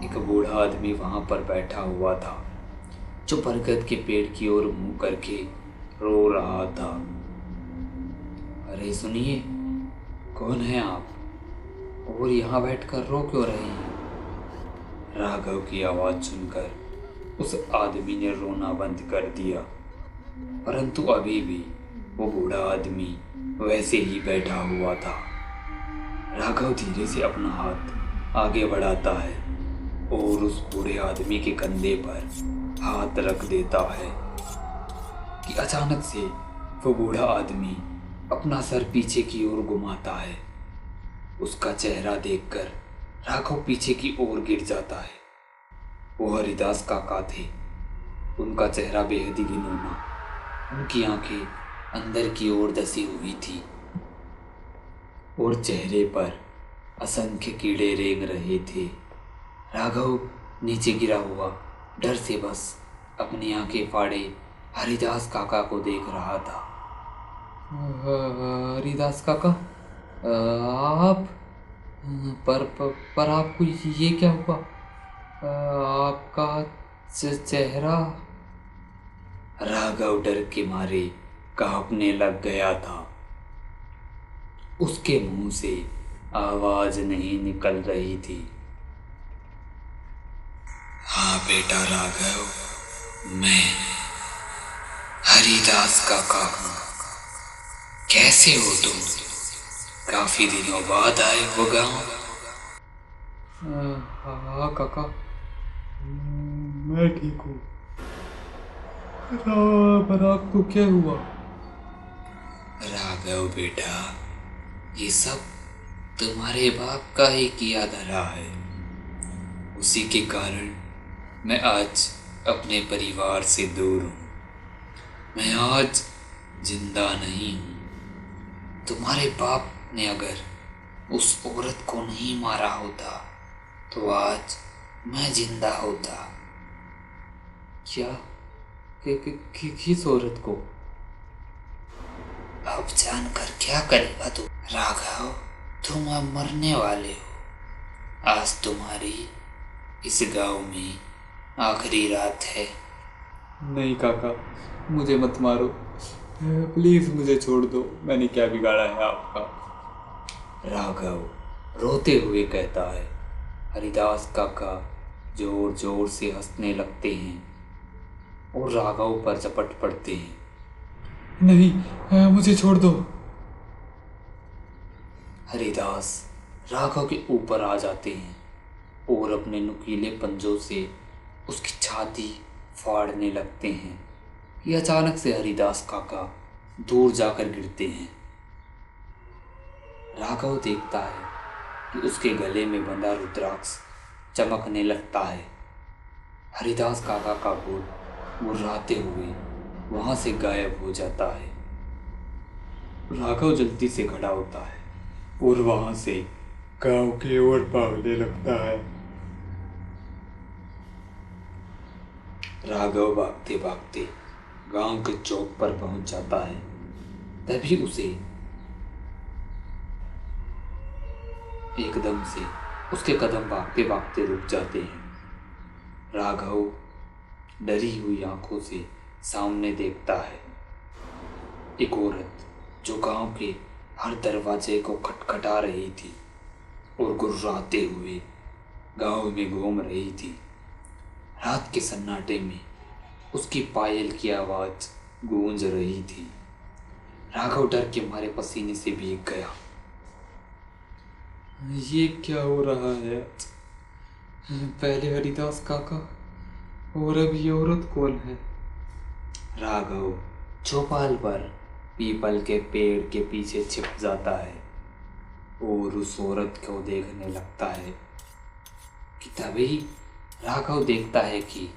एक बूढ़ा आदमी वहां पर बैठा हुआ था, जो बरगद के पेड़ की ओर मुंह करके रो रहा था। अरे सुनिए, कौन है आप और यहाँ बैठकर रो क्यों रहे हैं? राघव की आवाज सुनकर उस आदमी ने रोना बंद कर दिया, परंतु अभी भी वो बूढ़ा आदमी वैसे ही बैठा हुआ था। राघव धीरे से अपना हाथ आगे बढ़ाता है और उस बूढ़े आदमी के कंधे पर हाथ रख देता है कि अचानक से वो बूढ़ा आदमी अपना सर पीछे की ओर घुमाता है। उसका चेहरा देखकर राघव पीछे की ओर गिर जाता है। वो हरिदास काका थे। उनका चेहरा बेहद ही घिनौना, उनकी आंखें अंदर की ओर धसी हुई थी और चेहरे पर असंख्य कीड़े रेंग रहे थे। राघव नीचे गिरा हुआ डर से बस अपनी आंखें फाड़े हरिदास काका को देख रहा था। हरिदास काका, आप पर आपको ये क्या हुआ? आपका चेहरा। राघव डर के मारे कांपने लग गया था। उसके मुंह से आवाज नहीं निकल रही थी। हाँ बेटा राघव, मैं हरिदास काका हूँ। कैसे हो तुम? काफी दिनों बाद आए हो गाँव। हाँ काका, मैं ठीक हूँ। पर आपको क्या हुआ? राघव बेटा, ये सब तुम्हारे बाप का ही किया धरा है। उसी के कारण मैं आज अपने परिवार से दूर हूँ। मैं आज जिंदा नहीं हूँ। तुम्हारे बाप ने अगर उस औरत को नहीं मारा होता तो आज मैं जिंदा होता। क्या किस औरत को? अब जानकर क्या करेगा तू? राघव, तुम अब मरने वाले हो। आज तुम्हारी इस गांव में आखिरी रात है। नहीं काका, मुझे मत मारो, प्लीज मुझे छोड़ दो। मैंने क्या बिगाड़ा है आपका? राघव रोते हुए कहता है। हरिदास काका जोर जोर से हंसने लगते हैं और राघव पर झपट पड़ते हैं। नहीं, मुझे छोड़ दो। हरिदास राघव के ऊपर आ जाते हैं और अपने नुकीले पंजों से उसकी छाती फाड़ने लगते हैं। ये अचानक से हरिदास काका दूर जाकर गिरते हैं। राघव देखता है कि उसके गले में बंधा रुद्राक्ष चमकने लगता है। हरिदास काका का भूत मुर्राते हुए वहां से गायब हो जाता है। राघव जल्दी से खड़ा होता है और वहां से गांव की ओर भागने लगता है। राघव भागते भागते गांव के चौक पर पहुंच जाता है। तभी उसे एकदम से उसके कदम भागते भागते रुक जाते हैं। राघव डरी हुई आंखों से सामने देखता है। एक औरत जो गांव के हर दरवाजे को खटखटा रही थी और गुर्राते हुए गांव में घूम रही थी। रात के सन्नाटे में उसकी पायल की आवाज गूंज रही थी। राघव डर के मारे पसीने से भीग गया। ये क्या हो रहा है? पहले हरिदास काका और अब ये औरत कौन है? राघव चौपाल पर पीपल के पेड़ के पीछे छिप जाता है और उस औरत को देखने लगता है कि तभी राघव देखता है कि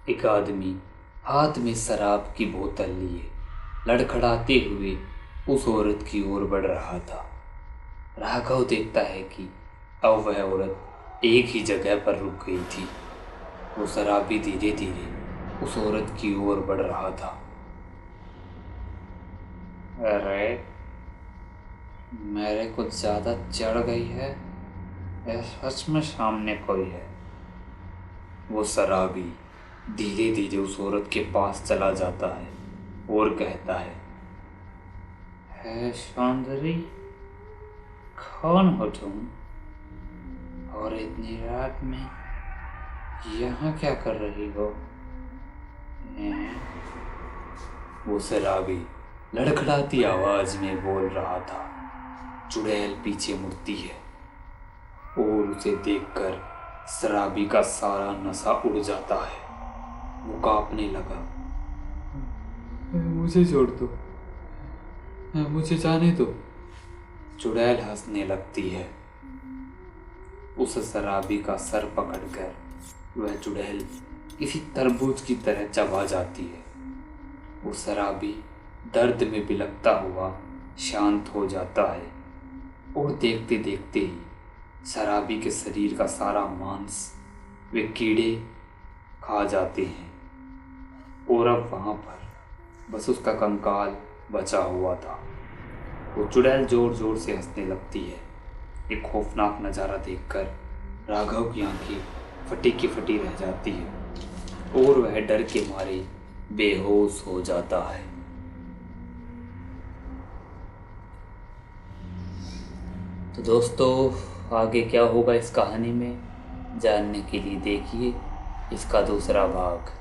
एक आदमी हाथ में शराब की बोतल लिए लड़खड़ाते हुए उस औरत की ओर बढ़ रहा था। राघव देखता है कि अब वह औरत एक ही जगह पर रुक गई थी। वो शराबी धीरे धीरे उस औरत की ओर बढ़ रहा था। अरे, मेरे कुछ ज्यादा चढ़ गई है, सच में सामने कोई है। वो शराबी धीरे धीरे उस औरत के पास चला जाता है और कहता है, सौंदर्य, कौन हो तुम और इतनी रात में यहाँ क्या कर रही हो? वो शराबी लड़खड़ाती आवाज में बोल रहा था। चुड़ैल पीछे मुड़ती है और उसे देखकर शराबी का सारा नशा उड़ जाता है। वो कांपने लगा। मुझे छोड़ दो, मुझे जाने दो। चुड़ैल हंसने लगती है। उस शराबी का सर पकड़कर वह चुड़ैल किसी तरबूज की तरह चबा जाती है। वो शराबी दर्द में बिलखता हुआ शांत हो जाता है और देखते देखते ही शराबी के शरीर का सारा मांस वे कीड़े खा जाते हैं और अब वहाँ पर बस उसका कंकाल बचा हुआ था। वो चुड़ैल जोर जोर से हंसने लगती है। एक खौफनाक नज़ारा देखकर राघव की आंखें फटी की फटी रह जाती है और वह डर के मारे बेहोश हो जाता है। तो दोस्तों, आगे क्या होगा इस कहानी में जानने के लिए देखिए इसका दूसरा भाग।